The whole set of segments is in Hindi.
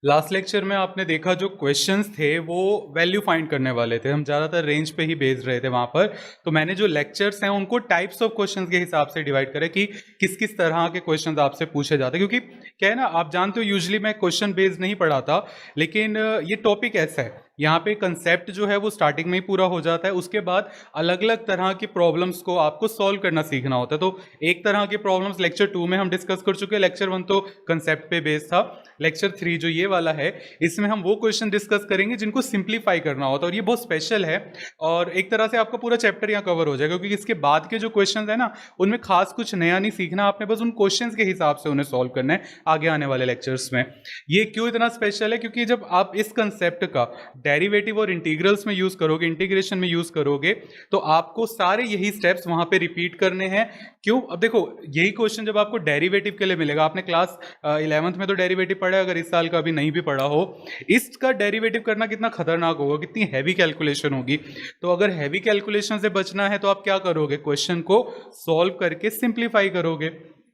लास्ट लेक्चर में आपने देखा जो क्वेश्चंस थे वो वैल्यू फाइंड करने वाले थे, हम ज़्यादातर रेंज पे ही बेस्ड रहे थे वहाँ पर। तो मैंने जो लेक्चर्स हैं उनको टाइप्स ऑफ क्वेश्चंस के हिसाब से डिवाइड करे कि किस किस तरह के क्वेश्चंस आपसे पूछे जाते हैं, क्योंकि क्या है ना, आप जानते हो यूजुअली मैं क्वेश्चन बेस्ड नहीं पढ़ाता, लेकिन ये टॉपिक ऐसा है, यहाँ पे कंसेप्ट जो है वो स्टार्टिंग में ही पूरा हो जाता है, उसके बाद अलग अलग तरह की प्रॉब्लम्स को आपको सॉल्व करना सीखना होता है। तो एक तरह की प्रॉब्लम्स लेक्चर 2 में हम डिस्कस कर चुके हैं, लेक्चर 1 तो कंसेप्ट पे बेस्ड था, लेक्चर 3 जो ये वाला है इसमें हम वो क्वेश्चन डिस्कस करेंगे जिनको सिंप्लीफाई करना होता है, और ये बहुत स्पेशल है और एक तरह से आपका पूरा चैप्टर यहाँ कवर हो जाएगा, क्योंकि इसके बाद के जो क्वेश्चन है ना उनमें खास कुछ नया नहीं सीखना आपने, बस उन क्वेश्चंस के हिसाब से उन्हें सॉल्व करना है आगे आने वाले लेक्चर्स में। ये क्यों इतना स्पेशल है, क्योंकि जब आप इस कंसेप्ट का डेरिवेटिव और इंटीग्रल्स में यूज करोगे, इंटीग्रेशन में यूज करोगे, तो आपको सारे यही स्टेप्स वहां पे रिपीट करने हैं। क्यों? अब देखो, यही क्वेश्चन जब आपको डेरिवेटिव के लिए मिलेगा, आपने क्लास 11th में तो डेरिवेटिव पढ़ा है, अगर इस साल का भी नहीं भी पढ़ा हो, इसका डेरिवेटिव करना कितना खतरनाक होगा, कितनी हैवी कैलकुलेशन होगी। तो अगर हैवी कैलकुलेशन से बचना है तो आप क्या करोगे, क्वेश्चन को सॉल्व करके सिंप्लीफाई करोगे।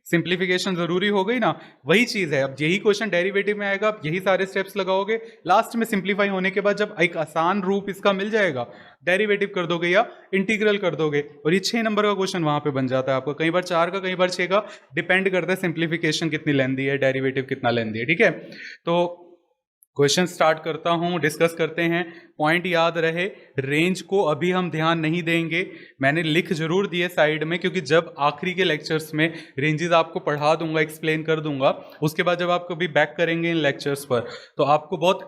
सिंप्लीफिकेशन जरूरी हो गई ना, वही चीज है। अब यही क्वेश्चन डेरिवेटिव में आएगा, आप यही सारे स्टेप्स लगाओगे, लास्ट में सिंप्लीफाई होने के बाद जब एक आसान रूप इसका मिल जाएगा, डेरिवेटिव कर दोगे या इंटीग्रल कर दोगे, और ये 6 नंबर का क्वेश्चन वहां पे बन जाता है आपका, कई बार 4 का, कई बार 6 का, डिपेंड करता है सिंप्लीफिकेशन कितनी लेंदी है, डेरिवेटिव कितना लेंदी है। ठीक है, तो क्वेश्चन स्टार्ट करता हूं, डिस्कस करते हैं। पॉइंट याद रहे, रेंज को अभी हम ध्यान नहीं देंगे, मैंने लिख जरूर दिए साइड में, क्योंकि जब आखिरी के लेक्चर्स में रेंजेस आपको पढ़ा दूंगा, एक्सप्लेन कर दूंगा, उसके बाद जब आप कभी बैक करेंगे इन लेक्चर्स पर तो आपको बहुत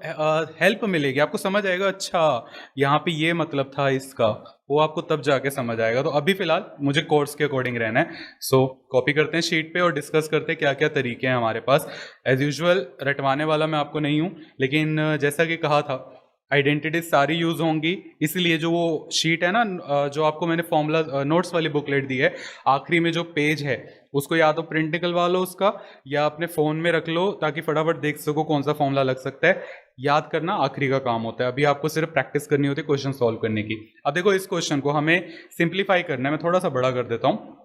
हेल्प मिलेगी, आपको समझ आएगा अच्छा यहाँ पे ये मतलब था इसका, वो आपको तब जाके समझ आएगा। तो अभी फिलहाल मुझे कोर्स के अकॉर्डिंग रहना है, सो कॉपी करते हैं शीट पे और डिस्कस करते हैं क्या क्या तरीके हैं हमारे पास। एज यूजुअल रटवाने वाला मैं आपको नहीं हूँ, लेकिन जैसा कि कहा था आइडेंटिटीज सारी यूज होंगी, इसलिए जो वो शीट है ना, जो आपको मैंने फॉर्मूला नोट्स वाली बुकलेट दी है, आखिरी में जो पेज है उसको या तो प्रिंट निकलवा लो उसका, या अपने फ़ोन में रख लो ताकि फटाफट देख सको कौन सा फॉर्मूला लग सकता है। याद करना आखिरी का काम होता है, अभी आपको सिर्फ प्रैक्टिस करनी होती है क्वेश्चन सॉल्व करने की। अब देखो, इस क्वेश्चन को हमें सिंप्लीफाई करना है, मैं थोड़ा सा बड़ा कर देता हूँ।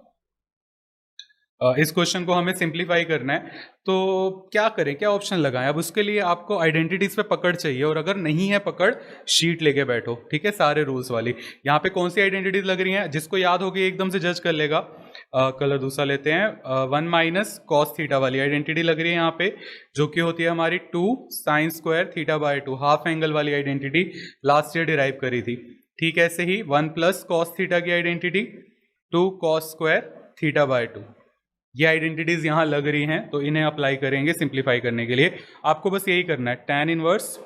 इस क्वेश्चन को हमें सिंप्लीफाई करना है, तो क्या करें, क्या ऑप्शन लगाएं। अब उसके लिए आपको आइडेंटिटीज पे पकड़ चाहिए, और अगर नहीं है पकड़, शीट लेके बैठो, ठीक है, सारे रूल्स वाली। यहाँ पे कौन सी आइडेंटिटीज लग रही हैं, जिसको याद होगी एकदम से जज कर लेगा। कलर दूसरा लेते हैं, 1 माइनस कॉस थीटा वाली आइडेंटिटी लग रही है यहाँ पे, जो कि होती है हमारी 2 sign square theta by 2, half angle वाली आइडेंटिटी लास्ट ईयर डिराइव करी थी। ठीक है, ऐसे ही 1 प्लस कॉस थीटा की identity, 2 cos square theta by 2, ये आइडेंटिटीज यहां लग रही हैं, तो इन्हें अप्लाई करेंगे सिंप्लीफाई करने के लिए। आपको बस यही करना है, tan इनवर्स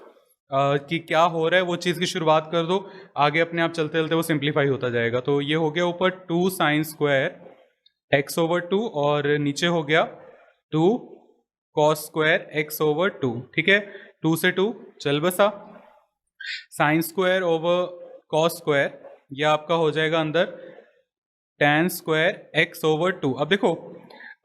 कि क्या हो रहा है वो चीज़ की शुरुआत कर दो, आगे अपने आप चलते चलते वो सिंप्लीफाई होता जाएगा। तो ये हो गया ऊपर 2 साइन स्क्वायर एक्स ओवर 2, और नीचे हो गया 2 कॉस स्क्वायर एक्स ओवर 2। ठीक है, 2 से 2 चल बसा, sine square over cos square, ये आपका हो जाएगा अंदर tan स्क्वायर एक्स ओवर 2। अब देखो,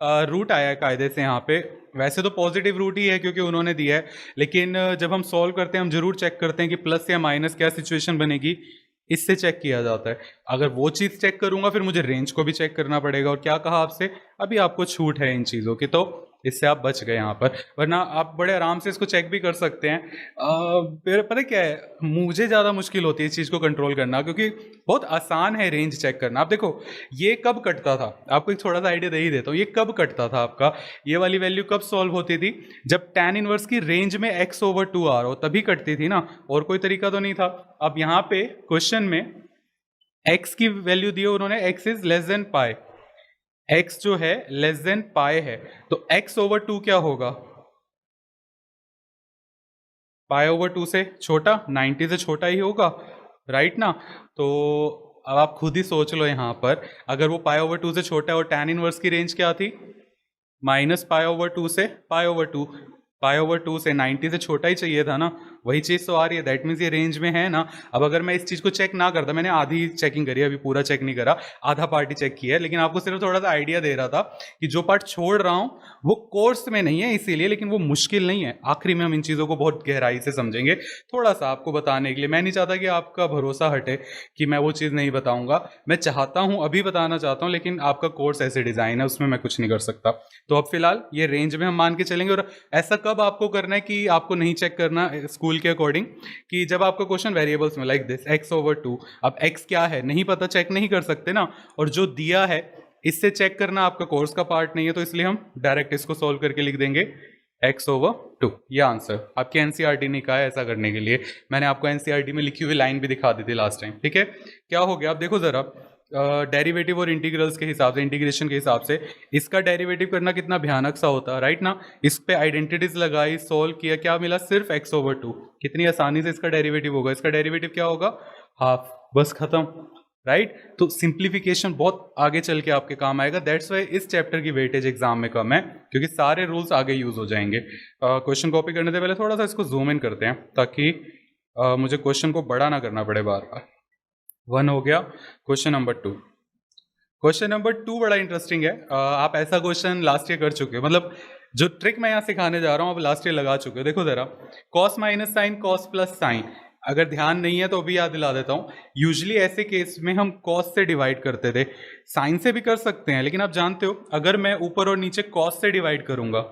रूट आया है कायदे से यहाँ पे, वैसे तो पॉजिटिव रूट ही है क्योंकि उन्होंने दिया है, लेकिन जब हम सॉल्व करते हैं हम जरूर चेक करते हैं कि प्लस या माइनस क्या सिचुएशन बनेगी, इससे चेक किया जाता है। अगर वो चीज़ चेक करूंगा फिर मुझे रेंज को भी चेक करना पड़ेगा, और क्या कहा आपसे, अभी आपको छूट है इन चीज़ों की, तो इससे आप बच गए यहाँ पर, वरना आप बड़े आराम से इसको चेक भी कर सकते हैं। फिर पता क्या है, मुझे ज़्यादा मुश्किल होती है इस चीज़ को कंट्रोल करना, क्योंकि बहुत आसान है रेंज चेक करना। आप देखो, ये कब कटता था, आपको एक थोड़ा सा आइडिया दे ही देता हूँ, ये कब कटता था आपका, ये वाली वैल्यू कब सॉल्व होती थी, जब tan इनवर्स की रेंज में x ओवर 2 आ रहा हो तभी कटती थी ना, और कोई तरीका तो नहीं था। अब यहाँ पे क्वेश्चन में x की वैल्यू दी है उन्होंने, x is less than pi, x जो है लेस देन पाई है, तो x ओवर 2 क्या होगा, पाई ओवर 2 से छोटा, 90 से छोटा ही होगा, राइट ना। तो अब आप खुद ही सोच लो यहाँ पर, अगर वो पाई ओवर 2 से छोटा है और tan इनवर्स की रेंज क्या थी, माइनस पाई ओवर 2 से पाई ओवर 2, पाई ओवर 2 से 90 से छोटा ही चाहिए था ना, वही चीज़ तो आ रही है, दैट मीन्स ये रेंज में है ना। अब अगर मैं इस चीज़ को चेक ना करता, मैंने आधी चेकिंग करी है, अभी पूरा चेक नहीं करा, आधा पार्ट ही चेक किया है, लेकिन आपको सिर्फ थोड़ा सा आइडिया दे रहा था कि जो पार्ट छोड़ रहा हूँ वो कोर्स में नहीं है इसीलिए, लेकिन वो मुश्किल नहीं है, आखिरी में हम इन चीज़ों को बहुत गहराई से समझेंगे, थोड़ा सा आपको बताने के लिए। मैं नहीं चाहता कि आपका भरोसा हटे कि मैं वो चीज़ नहीं बताऊंगा, मैं चाहता हूँ अभी बताना चाहता हूँ, लेकिन आपका कोर्स ऐसे डिज़ाइन है उसमें मैं कुछ नहीं कर सकता। तो अब फिलहाल ये रेंज में हम मान के चलेंगे, और ऐसा कब आपको करना है कि आपको नहीं चेक करना स्कूल के अकॉर्डिंग, कि जब आपका क्वेश्चन वेरिएबल्स में लाइक दिस x/2, अब x क्या है नहीं पता, चेक नहीं कर सकते ना, और जो दिया है इससे चेक करना आपका कोर्स का पार्ट नहीं है, तो इसलिए हम डायरेक्ट इसको सॉल्व करके लिख देंगे x/2। ये आंसर आपके एनसीईआरटी ने कहा है ऐसा करने के लिए, मैंने आपको एनसीईआरटी में लिखी हुई लाइन भी दिखा दी थी लास्ट टाइम। ठीक है, क्या हो गया, आप देखो जरा, डेरिवेटिव और इंटीग्रल्स के हिसाब से, इंटीग्रेशन के हिसाब से इसका डेरिवेटिव करना कितना भयानक सा होता है, राइट ना। इस पे आइडेंटिटीज लगाई, सोल्व किया, क्या मिला, सिर्फ x/2। कितनी आसानी से इसका डेरिवेटिव होगा, इसका डेरिवेटिव क्या होगा, हाफ, बस खत्म, राइट। तो सिंप्लीफिकेशन बहुत आगे चल के आपके काम आएगा, दैट्स वाई इस चैप्टर की वेटेज एग्जाम में कम है, क्योंकि सारे रूल्स आगे यूज हो जाएंगे। क्वेश्चन कॉपी करने से पहले थोड़ा सा इसको जूम इन करते हैं, ताकि मुझे क्वेश्चन को बड़ा ना करना पड़े बार बार। 1 हो गया। क्वेश्चन नंबर 2, क्वेश्चन नंबर 2 बड़ा इंटरेस्टिंग है। आप ऐसा क्वेश्चन लास्ट ईयर कर चुके हो, मतलब जो ट्रिक मैं यहाँ सिखाने जा रहा हूँ आप लास्ट ईयर लगा चुके हो। देखो जरा, cos minus sine, cos plus sine, अगर ध्यान नहीं है तो अभी याद दिला देता हूँ। यूजुअली ऐसे केस में हम कॉस से डिवाइड करते थे, साइन से भी कर सकते हैं, लेकिन आप जानते हो अगर मैं ऊपर और नीचे कॉस से डिवाइड करूंगा,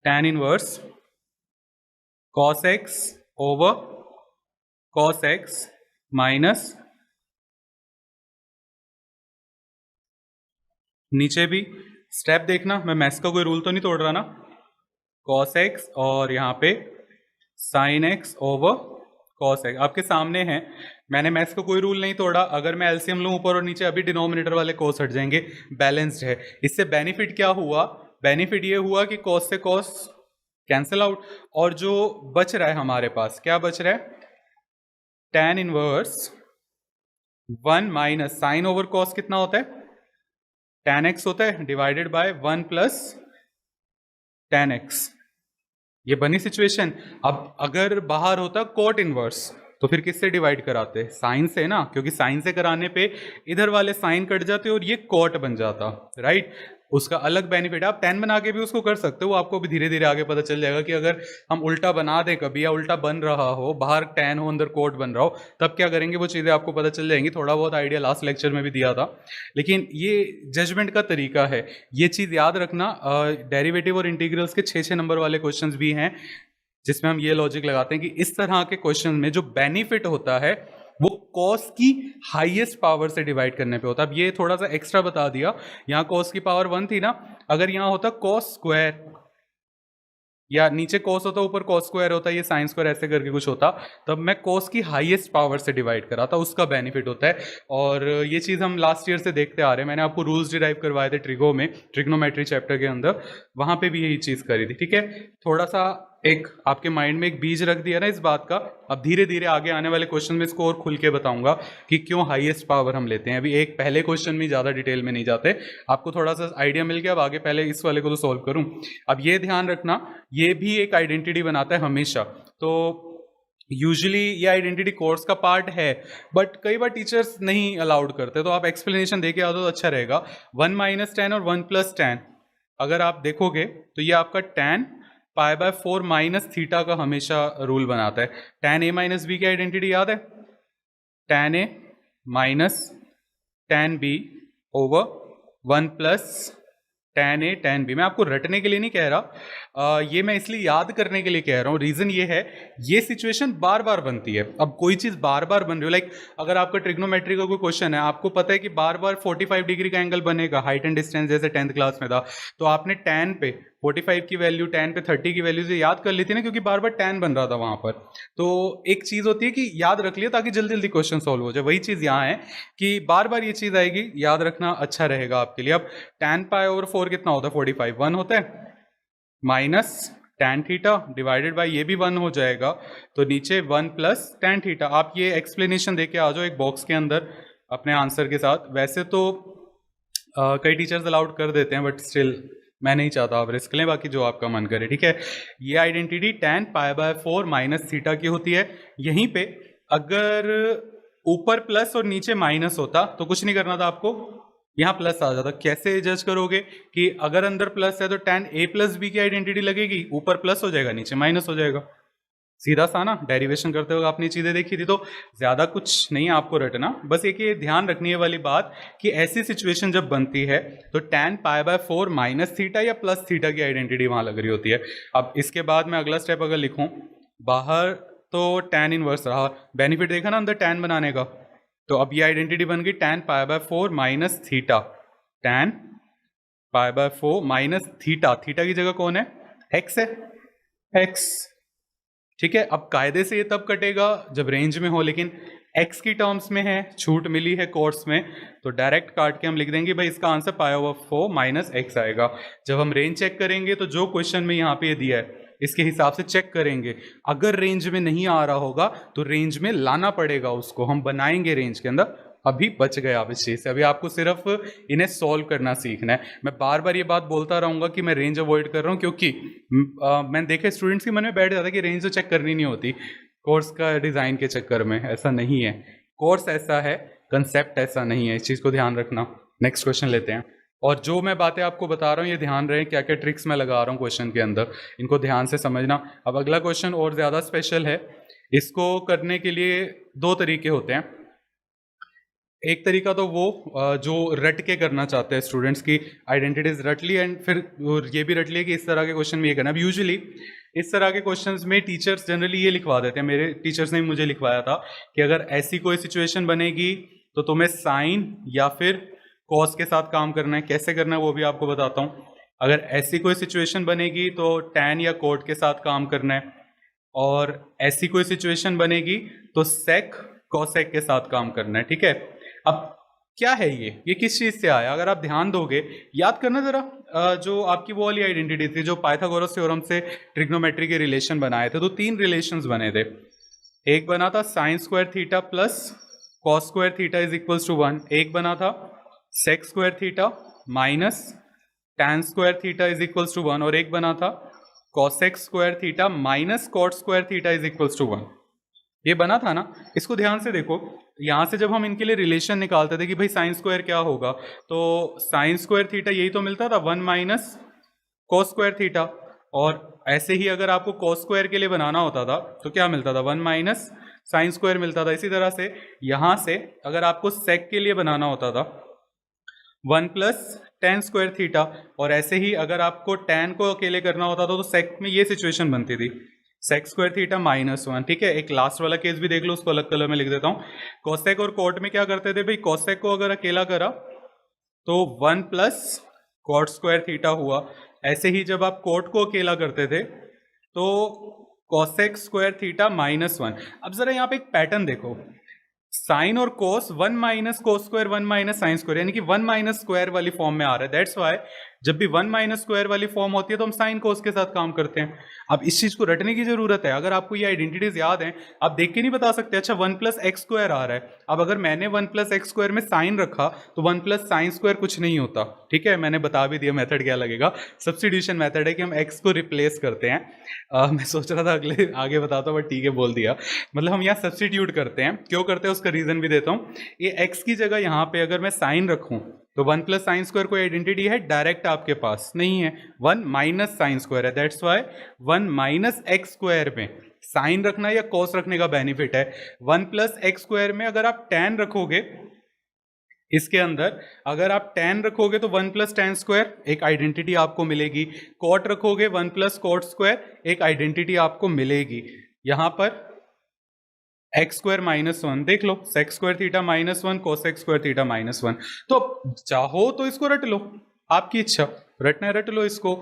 tan inverse cos x over cos x minus, नीचे भी स्टेप देखना, मैं मैथ्स का कोई रूल तो नहीं तोड़ रहा ना, कॉस एक्स और यहाँ पे sine x over cos x आपके सामने है, मैंने मैथ्स का कोई रूल नहीं तोड़ा। अगर मैं एलसीएम लूँ ऊपर और नीचे, अभी डिनोमिनेटर वाले कॉस हट जाएंगे, बैलेंस्ड है। इससे बेनिफिट क्या हुआ, बेनिफिट ये हुआ कि कॉस से कॉस कैंसिल आउट, और जो बच रहा है हमारे पास, क्या बच रहा है, tan inverse 1 minus sine over cos कितना होता है, tan x होता है, divided by 1 plus tan x। ये बनी सिचुएशन। अब अगर बाहर होता कोट इनवर्स, तो फिर किससे डिवाइड कराते, साइन से ना, क्योंकि साइन से कराने पे इधर वाले साइन कट जाते और ये कोट बन जाता, राइट। उसका अलग बेनिफिट है, आप tan बना के भी उसको कर सकते हो, आपको भी धीरे धीरे आगे पता चल जाएगा कि अगर हम उल्टा बना दें कभी, या उल्टा बन रहा हो, बाहर tan हो अंदर कोट बन रहा हो, तब क्या करेंगे, वो चीज़ें आपको पता चल जाएंगी। थोड़ा बहुत आइडिया लास्ट लेक्चर में भी दिया था, लेकिन ये जजमेंट का तरीका है, ये चीज़ याद रखना। डेरिवेटिव और इंटीग्रल्स के 6-6 नंबर वाले क्वेश्चन भी हैं, जिसमें हम ये लॉजिक लगाते हैं कि इस तरह के क्वेश्चन में जो बेनिफिट होता है वो कॉस की हाईएस्ट पावर से डिवाइड करने पे होता है। अब ये थोड़ा सा एक्स्ट्रा बता दिया, यहाँ कॉस की पावर 1 थी ना, अगर यहाँ होता कॉस स्क्वायर, या नीचे कॉस होता ऊपर कॉस स्क्वायर होता, ये साइन स्क्वायर ऐसे करके कुछ होता, तब मैं कॉस की हाईएस्ट पावर से डिवाइड कराता, उसका बेनिफिट होता है। और ये चीज़ हम लास्ट ईयर से देखते आ रहे हैं, मैंने आपको रूल्स डिराइव करवाए थे ट्रिगो में, ट्रिग्नोमेट्री चैप्टर के अंदर, वहाँ पे भी यही चीज़ करी थी। ठीक है, थोड़ा सा एक आपके माइंड में एक बीज रख दिया ना इस बात का। अब धीरे धीरे आगे आने वाले क्वेश्चन में इसको और खुल के बताऊंगा कि क्यों हाईएस्ट पावर हम लेते हैं। अभी एक पहले क्वेश्चन में ज़्यादा डिटेल में नहीं जाते, आपको थोड़ा सा आइडिया मिल गया। अब आगे पहले इस वाले को तो सॉल्व करूं। अब ये ध्यान रखना, ये भी एक आइडेंटिटी बनाता है हमेशा, तो यूजुअली ये आइडेंटिटी कोर्स का पार्ट है, बट कई बार टीचर्स नहीं अलाउड करते, तो आप एक्सप्लेनेशन दे के आओ तो अच्छा रहेगा। 1 माइनस tan और 1 प्लस tan, अगर आप देखोगे तो ये आपका tan π/4 माइनस थीटा का हमेशा रूल बनाता है। tan a माइनस बी की आइडेंटिटी याद है, tan a minus tan b over 1 plus tan a tan b। मैं आपको रटने के लिए नहीं कह रहा, ये मैं इसलिए याद करने के लिए कह रहा हूँ। रीजन ये है, ये सिचुएशन बार बार बनती है। अब कोई चीज़ बार बार बन रही हो, लाइक अगर आपका ट्रिग्नोमेट्री का कोई क्वेश्चन है, आपको पता है कि बार बार 45 डिग्री का एंगल बनेगा, हाइट एंड डिस्टेंस जैसे 10th क्लास में था, तो आपने tan पे 45 की वैल्यू, tan पे 30 की वैल्यू से याद कर ली थी ना, क्योंकि बार बार tan बन रहा था वहां पर। तो एक चीज होती है कि याद रख लिया ताकि जल्दी जल्दी क्वेश्चन सॉल्व हो जाए, वही चीज यहाँ है कि बार बार ये चीज आएगी, याद रखना अच्छा रहेगा आपके लिए। अब tan π/4 कितना होता है, 45 1 होता है, minus tan theta divided by ये भी 1 हो जाएगा, तो नीचे 1 प्लस tan थीटा। आप ये एक्सप्लेनेशन देके आ जाओ एक बॉक्स के अंदर अपने आंसर के साथ। वैसे तो कई टीचर्स अलाउड कर देते हैं, बट स्टिल मैं नहीं चाहता आप रिस्क लें, बाकी जो आपका मन करे। ठीक है, ये आइडेंटिटी tan π/4 माइनस थीटा की होती है। यहीं पे अगर ऊपर प्लस और नीचे माइनस होता तो कुछ नहीं करना था आपको, यहाँ प्लस आ जाता। कैसे जज करोगे कि अगर अंदर प्लस है तो tan a प्लस बी की आइडेंटिटी लगेगी, ऊपर प्लस हो जाएगा नीचे माइनस हो जाएगा। सीधा सा ना, डेरिवेशन करते हुए आपने चीज़ें देखी थी, तो ज़्यादा कुछ नहीं है आपको रटना, बस एक ये ध्यान रखनी है वाली बात कि ऐसी सिचुएशन जब बनती है तो tan π/4 माइनस थीटा या प्लस थीटा की आइडेंटिटी वहाँ लग रही होती है। अब इसके बाद मैं अगला स्टेप अगर लिखूँ, बाहर तो tan इनवर्स रहा, बेनिफिट देखा ना अंदर tan बनाने का, तो अब ये आइडेंटिटी बन गई tan π/4 minus theta, tan π/4 minus theta, theta की जगह कौन है, x है, x, ठीक है। अब कायदे से ये तब कटेगा जब रेंज में हो, लेकिन x की टर्म्स में है, छूट मिली है कोर्स में, तो डायरेक्ट काट के हम लिख देंगे भाई इसका आंसर π/4 माइनस x आएगा। जब हम रेंज चेक करेंगे तो जो क्वेश्चन में यहाँ पे ये दिया है इसके हिसाब से चेक करेंगे, अगर रेंज में नहीं आ रहा होगा तो रेंज में लाना पड़ेगा, उसको हम बनाएंगे रेंज के अंदर। अभी बच गया आप इस चीज़ से, अभी आपको सिर्फ इन्हें सॉल्व करना सीखना है। मैं बार बार ये बात बोलता रहूँगा कि मैं रेंज अवॉइड कर रहा हूँ, क्योंकि मैंने देखा स्टूडेंट्स के मन में बैठ जाता है कि रेंज तो चेक करनी नहीं होती कोर्स का डिज़ाइन के चक्कर में। ऐसा नहीं है, कोर्स ऐसा है, कंसेप्ट ऐसा नहीं है, इस चीज़ को ध्यान रखना। नेक्स्ट क्वेश्चन लेते हैं, और जो मैं बातें आपको बता रहा हूँ ये ध्यान रहे क्या क्या ट्रिक्स मैं लगा रहा हूँ क्वेश्चन के अंदर, इनको ध्यान से समझना। अब अगला क्वेश्चन और ज़्यादा स्पेशल है, इसको करने के लिए दो तरीके होते हैं। एक तरीका तो वो जो रट के करना चाहते हैं स्टूडेंट्स की आइडेंटिटीज रट ली, एंड फिर ये भी रट लिया कि इस तरह के क्वेश्चन में ये करना। अब यूजुअली इस तरह के क्वेश्चंस में टीचर्स जनरली ये लिखवा देते हैं, मेरे टीचर्स ने मुझे लिखवाया था कि अगर ऐसी कोई सिचुएशन बनेगी तो तुम्हें साइन या फिर कॉस के साथ काम करना है। कैसे करना है वो भी आपको बताता हूँ। अगर ऐसी कोई सिचुएशन बनेगी तो टैन या कोट के साथ काम करना है, और ऐसी कोई सिचुएशन बनेगी तो सेक कॉसेक के साथ काम करना है, ठीक है। अब क्या है ये किस चीज़ से आया, अगर आप ध्यान दोगे, याद करना ज़रा जो आपकी वो वाली आइडेंटिटी थी जो पाइथागोरस थ्योरम से ट्रिग्नोमेट्री के रिलेशन बनाए थे, तो तीन रिलेशंस बने थे। एक बना था sine square theta plus cos square theta is equals to 1, एक बना था sec square theta minus tan square theta is equals to 1, और एक बना था cosec square theta minus cot square theta is equals to 1। ये बना था ना, इसको ध्यान से देखो। यहाँ से जब हम इनके लिए रिलेशन निकालते थे कि भाई साइन स्क्वायर क्या होगा, तो साइन स्क्वायर थीटा यही तो मिलता था 1 माइनस कॉस स्क्वायर थीटा, और ऐसे ही अगर आपको कॉस स्क्वायर के लिए बनाना होता था तो क्या मिलता था 1 माइनस साइन स्क्वायर मिलता था। इसी तरह से यहाँ से अगर आपको सेक के लिए बनाना होता था 1 प्लस टेन स्क्वायर थीटा, और ऐसे ही अगर आपको टैन को अकेले करना होता था तो सेक में ये सिचुएशन बनती थी सेक स्क्वायर थीटा माइनस 1, ठीक है। एक लास्ट वाला केस भी देख लो, उसको अलग कलर में लिख देता हूँ। कॉसेक और कोट में क्या करते थे भाई, कॉसेक को अगर अकेला करा तो 1 प्लस कॉट स्क्वायर थीटा हुआ। ऐसे ही जब आप कोट को अकेला करते थे तो कॉसेक स्क्वायर थीटा माइनस 1। अब जरा यहाँ पे एक पैटर्न देखो, साइन और कोस 1 minus cos square 1 minus sine square, यानी कि 1 माइनस स्क्वायर वाली फॉर्म में आ रहा है। दैट्स वाई जब भी 1 माइनस स्क्वायर वाली फॉर्म होती है तो हम साइन कोस के साथ काम करते हैं। अब इस चीज को रटने की जरूरत है। अगर आपको ये आइडेंटिटीज याद हैं, आप देख के नहीं बता सकते अच्छा 1 प्लस एक्स स्क्वायर आ रहा है। अब अगर मैंने 1 प्लस एक्स स्क्वायर में साइन रखा तो 1 प्लस साइन स्क्वायर कुछ नहीं होता, ठीक है। मैंने बता भी दिया मेथड क्या लगेगा, सब्स्टिट्यूशन मेथड है कि हम एक्स को रिप्लेस करते हैं। मैं सोच रहा था अगले आगे बताता हूँ, बट ठीक है बोल दिया। मतलब हम यहाँ सब्स्टिट्यूट करते हैं, क्यों करते हैं उसका रीजन भी देता हूँ। ये एक्स की जगह यहाँ पे अगर मैं साइन रखूँ तो 1 प्लस साइन स्क्वायर कोई आइडेंटिटी है डायरेक्ट आपके पास नहीं है, 1 माइनस साइन स्क्वायर है। That's why 1 minus x square में साइन रखना या कॉस रखने का बेनिफिट है। 1 प्लस एक्स स्क्वायर में अगर आप टैन रखोगे, इसके अंदर अगर आप टैन रखोगे तो 1 प्लस टैन स्क्वायर एक आइडेंटिटी आपको मिलेगी, कॉट रखोगे 1 प्लस कॉट स्क्वायर एक आइडेंटिटी आपको मिलेगी। यहां पर एक्स स्क्वायर माइनस 1 देख लो, sec square theta minus 1 cosec square theta minus 1। तो चाहो तो इसको रट लो, आपकी इच्छा, रटना रट लो इसको।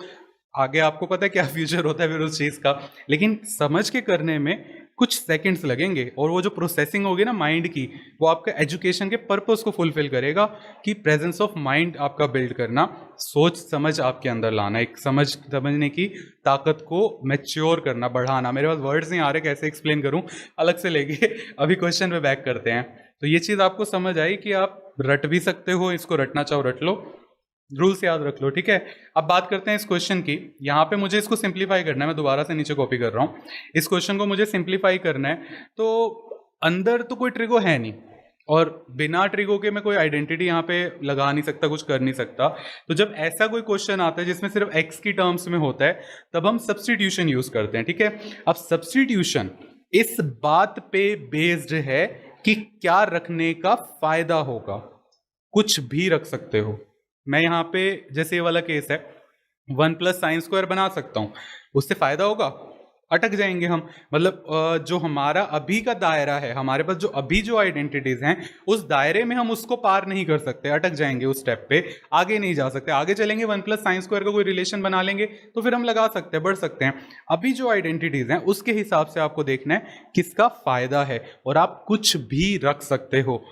आगे आपको पता है क्या फ्यूचर होता है फिर उस चीज का, लेकिन समझ के करने में कुछ सेकंड्स लगेंगे, और वो जो प्रोसेसिंग होगी ना माइंड की, वो आपका एजुकेशन के पर्पस को फुलफिल करेगा कि प्रेजेंस ऑफ माइंड आपका बिल्ड करना, सोच समझ आपके अंदर लाना, एक समझने की ताकत को मैच्योर करना, बढ़ाना। मेरे पास वर्ड्स नहीं आ रहे कैसे एक्सप्लेन करूं, अलग से लेके अभी क्वेश्चन पे बैक करते हैं। तो ये चीज़ आपको समझ आई कि आप रट भी सकते हो, इसको रटना चाहो रट लो, रूल्स याद रख लो, ठीक है। अब बात करते हैं इस क्वेश्चन की। यहाँ पे मुझे इसको सिंप्लीफाई करना है, मैं दोबारा से नीचे कॉपी कर रहा हूँ। इस क्वेश्चन को मुझे सिंप्लीफाई करना है, तो अंदर तो कोई ट्रिगो है नहीं, और बिना ट्रिगो के मैं कोई आइडेंटिटी यहाँ पे लगा नहीं सकता, कुछ कर नहीं सकता। तो जब ऐसा कोई क्वेश्चन आता है जिसमें सिर्फ एक्स की टर्म्स में होता है, तब हम सब्स्टिट्यूशन यूज करते हैं, ठीक है। अब सब्स्टिट्यूशन इस बात पे बेस्ड है कि क्या रखने का फायदा होगा। कुछ भी रख सकते हो। मैं यहाँ पे जैसे ये वाला केस है, 1+sin² बना सकता हूँ, उससे फायदा होगा, अटक जाएंगे हम। मतलब जो हमारा अभी का दायरा है, हमारे पास जो अभी जो आइडेंटिटीज हैं, उस दायरे में हम उसको पार नहीं कर सकते, अटक जाएंगे उस स्टेप पे, आगे नहीं जा सकते। आगे चलेंगे 1+sin² का कोई रिलेशन बना लेंगे तो फिर हम लगा सकते हैं, बढ़ सकते हैं। अभी जो आइडेंटिटीज हैं उसके हिसाब से आपको देखना है किसका फायदा है, और आप कुछ भी रख सकते हो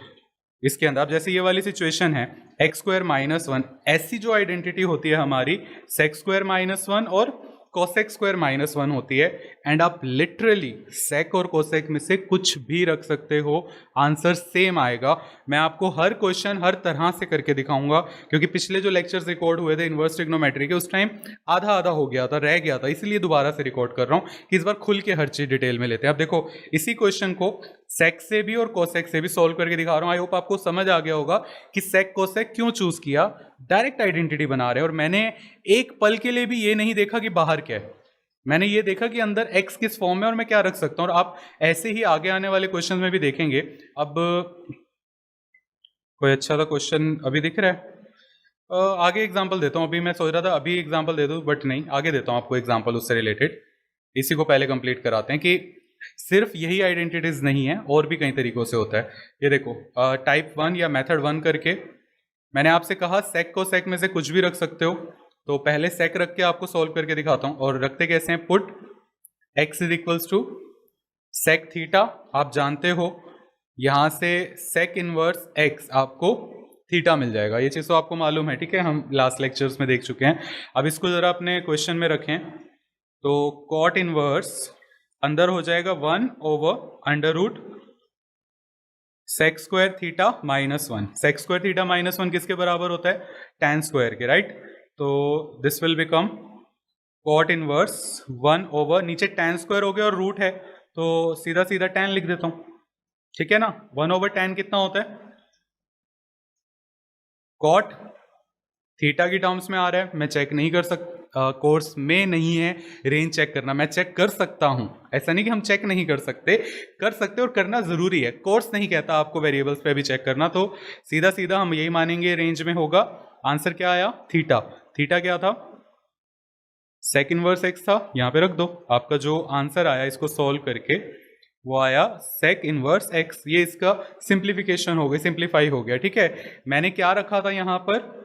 इसके अंदर। अब जैसे ये वाली सिचुएशन है x² - 1, ऐसी जो आइडेंटिटी होती है हमारी sec² - 1 और cosec² - 1 होती है। एंड आप लिटरली sec और cosec में से कुछ भी रख सकते हो, आंसर सेम आएगा। मैं आपको हर क्वेश्चन हर तरह से करके दिखाऊंगा, क्योंकि पिछले जो लेक्चर्स रिकॉर्ड हुए थे इनवर्स ट्रिग्नोमेट्री के, उस टाइम आधा आधा हो गया था, रह गया था, इसलिए दोबारा से रिकॉर्ड कर रहा हूँ कि इस बार खुल के हर चीज डिटेल में लेते हैं। अब देखो इसी क्वेश्चन को सेक से भी और कोसेक से भी सॉल्व करके दिखा रहा हूं। आई होप आपको समझ आ गया होगा कि सेक कोसेक क्यों चूज किया। डायरेक्ट आइडेंटिटी बना रहे हैं, और मैंने एक पल के लिए भी ये नहीं देखा कि बाहर क्या है, मैंने ये देखा कि अंदर एक्स किस फॉर्म में और मैं क्या रख सकता हूं। और आप ऐसे ही आगे आने वाले क्वेश्चन में भी देखेंगे। अब कोई अच्छा सा क्वेश्चन अभी दिख रहा है, आगे एग्जाम्पल देता हूँ। अभी मैं सोच रहा था अभी एग्जाम्पल दे दूँ, बट नहीं, आगे देता हूँ आपको एग्जाम्पल उससे रिलेटेड। इसी को पहले कंप्लीट कराते हैं कि सिर्फ यही आइडेंटिटीज नहीं है, और भी कई तरीकों से होता है। ये देखो टाइप 1 या मेथड 1 करके मैंने आपसे कहा सेक को सेक में से कुछ भी रख सकते हो। तो पहले सेक रख के आपको सॉल्व करके दिखाता हूँ। और रखते कैसे हैं, पुट x = सेक थीटा। आप जानते हो यहां से सेक इनवर्स x आपको थीटा मिल जाएगा, ये चीज़ तो आपको मालूम है, ठीक है, हम लास्ट लेक्चर्स में देख चुके हैं। अब इसको जरा अपने क्वेश्चन में रखें, तो कॉट इनवर्स अंदर हो जाएगा 1/√sec² थीटा -1। sec² थीटा -1 किसके बराबर होता है, tan² के, राइट। तो this will become cot inverse 1/, नीचे tan² हो गया और रूट है तो सीधा सीधा tan लिख देता हूं, ठीक है ना। 1/tan कितना होता है, कॉट थीटा की टर्म्स में आ रहा है, मैं चेक नहीं कर सकता, कोर्स में नहीं है रेंज चेक करना, मैं चेक कर सकता हूं। ऐसा नहीं कि हम चेक नहीं कर सकते, कर सकते और करना जरूरी है। कोर्स नहीं कहता आपको वेरिएबल्स पे भी चेक करना, तो सीधा सीधा हम यही मानेंगे रेंज में होगा। आंसर क्या आया, थीटा। थीटा क्या था, सेक इनवर्स एक्स था, यहां पे रख दो। आपका जो आंसर आया इसको सॉल्व करके वो आया सेक इनवर्स एक्स। ये इसका सिंप्लीफिकेशन हो गई, सिंप्लीफाई हो गया, ठीक है। मैंने क्या रखा था यहां पर,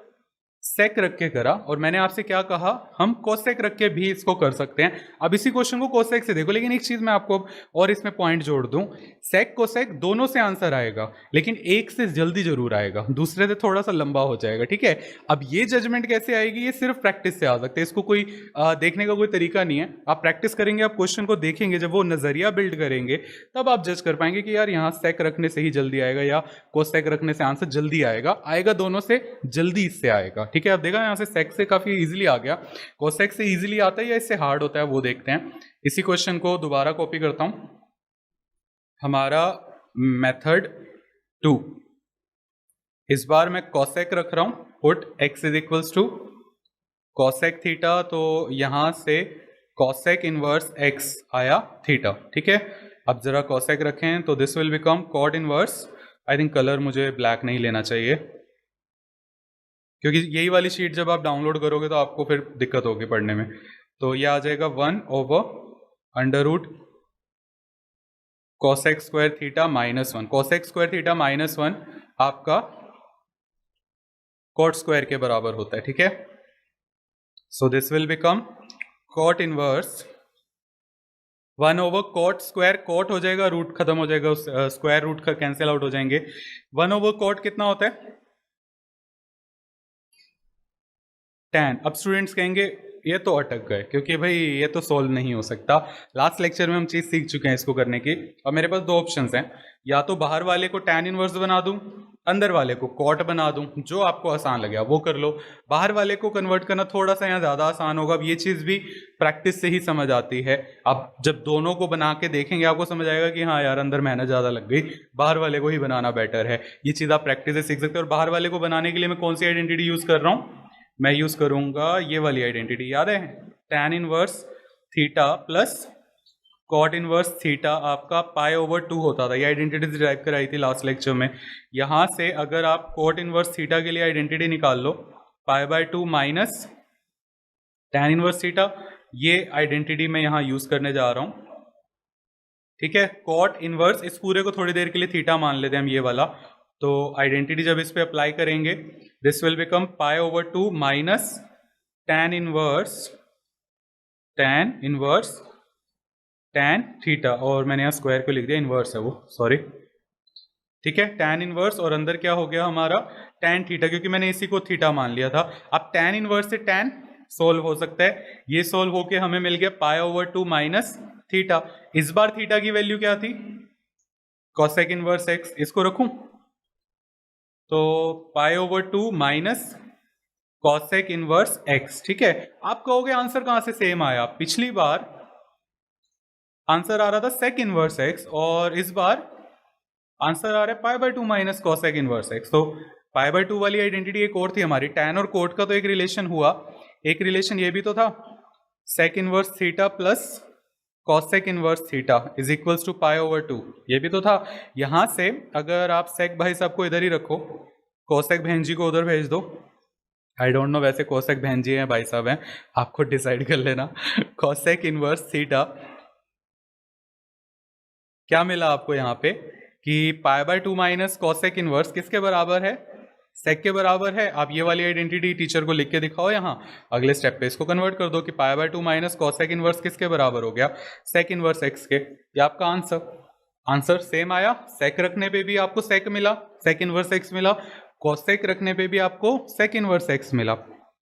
सेक रख के करा, और मैंने आपसे क्या कहा, हम कोसेक रख के भी इसको कर सकते हैं। अब इसी क्वेश्चन को कोसेक से देखो, लेकिन एक चीज मैं आपको और इसमें पॉइंट जोड़ दूं, सेक कोसेक दोनों से आंसर आएगा, लेकिन एक से जल्दी जरूर आएगा, दूसरे से थोड़ा सा लंबा हो जाएगा, ठीक है। अब ये जजमेंट कैसे आएगी, ये सिर्फ प्रैक्टिस से आ सकते हैं, इसको कोई देखने का कोई तरीका नहीं है। आप प्रैक्टिस करेंगे, आप क्वेश्चन को देखेंगे, जब वो नजरिया बिल्ड करेंगे तब आप जज कर पाएंगे कि यार यहाँ सेक रखने से ही जल्दी आएगा या कोसेक रखने से आंसर जल्दी आएगा। आएगा दोनों से जल्दी, इससे आएगा, ठीक है। अब देखा यहाँ से सेक से काफी इजीली आ गया, कोसेक से इजीली आता है या इससे हार्ड होता है वो देखते हैं। इसी क्वेश्चन को दोबारा कॉपी करता हूं, हमारा मेथड 2। इस बार मैं कोसेक रख रहा हूं, पुट x = कोसेक थीटा, तो यहां से कोसेक इनवर्स x आया थीटा, ठीक है। अब जरा कोसेक रखें तो this will become cot inverse, I think colour मुझे ब्लैक नहीं लेना चाहिए, क्योंकि यही वाली शीट जब आप डाउनलोड करोगे तो आपको फिर दिक्कत होगी पढ़ने में। तो ये आ जाएगा 1/√cosec² थीटा -1। cosec² थीटा -1 आपका cot स्क्वायर के बराबर होता है, ठीक है। So this will become cot inverse 1/cot², cot हो जाएगा, रूट खत्म हो जाएगा, स्क्वायर रूट का कैंसिल आउट हो जाएंगे। 1/cot कितना होता है, tan। अब स्टूडेंट्स कहेंगे ये तो अटक गए, क्योंकि भाई ये तो सोल्व नहीं हो सकता। लास्ट लेक्चर में हम चीज़ सीख चुके हैं इसको करने की। और मेरे पास दो ऑप्शंस हैं, या तो बाहर वाले को tan इनवर्स बना दूं, अंदर वाले को कॉट बना दूं, जो आपको आसान लगे वो कर लो। बाहर वाले को कन्वर्ट करना थोड़ा सा यहाँ ज़्यादा आसान होगा। अब ये चीज़ भी प्रैक्टिस से ही समझ आती है। आप जब दोनों को बना के देखेंगे आपको समझ आएगा कि हाँ यार अंदर मेहनत ज़्यादा लग गई, बाहर वाले को ही बनाना बेटर है। ये चीज़ आप प्रैक्टिस से सीख सकते हो। और बाहर वाले को बनाने के लिए मैं कौन सी आइडेंटिटी यूज़ कर रहा हूँ? मैं यूज़ करूँगा ये वाली आइडेंटिटी, याद है, tan inverse theta plus cot inverse theta आपका π/2 होता था। ये आइडेंटिटी डिराइव कराई थी लास्ट लेक्चर में। यहाँ से अगर आप कॉट इनवर्स थीटा के लिए आइडेंटिटी निकाल लो, π/2 माइनस tan इनवर्स थीटा, ये आइडेंटिटी मैं यहाँ यूज करने जा रहा हूँ। ठीक है, कॉट इनवर्स, इस पूरे को थोड़ी देर के लिए थीटा मान लेते हैं हम, ये वाला। तो आइडेंटिटी जब इस पे अप्लाई करेंगे, this will become π/2 minus tan inverse tan theta, और मैंने यहाँ स्क्वायर को लिख दिया, इनवर्स है वो, सॉरी। ठीक है, tan इनवर्स, और अंदर क्या हो गया हमारा tan थीटा, क्योंकि मैंने इसी को थीटा मान लिया था। अब tan इनवर्स से tan सोल्व हो सकता है, ये सोल्व होके हमें मिल गया π/2 माइनस थीटा। इस बार थीटा की वैल्यू क्या थी? cosec इनवर्स x, इसको रखूं तो π/2 माइनस cosec इनवर्स x। ठीक है, आप कहोगे आंसर कहां से सेम आया? पिछली बार आंसर आ रहा था sec इनवर्स x, और इस बार आंसर आ रहा है π/2 माइनस cosec इनवर्स x। तो π/2 वाली आइडेंटिटी एक और थी हमारी, tan और कोट का तो एक रिलेशन हुआ, एक रिलेशन ये भी तो था, sec inverse theta plus cosec inverse theta is equals to π/2, ये भी तो था। यहां से अगर आप sec भाई साहब को इधर ही रखो, cosec बहन जी को उधर भेज दो। आई डोंट नो वैसे cosec बहन जी हैं भाई साहब हैं, आपको डिसाइड कर लेना। cosec इनवर्स थीटा क्या मिला आपको यहाँ पे कि π/2 माइनस cosec इनवर्स किसके बराबर है? sec के बराबर है। आप ये वाली आइडेंटिटी टीचर को लिख के दिखाओ यहाँ, अगले स्टेप पे इसको कन्वर्ट कर दो कि π/2 माइनस cosec इनवर्स किसके बराबर हो गया? sec इनवर्स x के। ये आपका आंसर सेम आया। sec रखने पे भी आपको sec मिला, sec इनवर्स x मिला, cosec रखने पे भी आपको sec इनवर्स x मिला।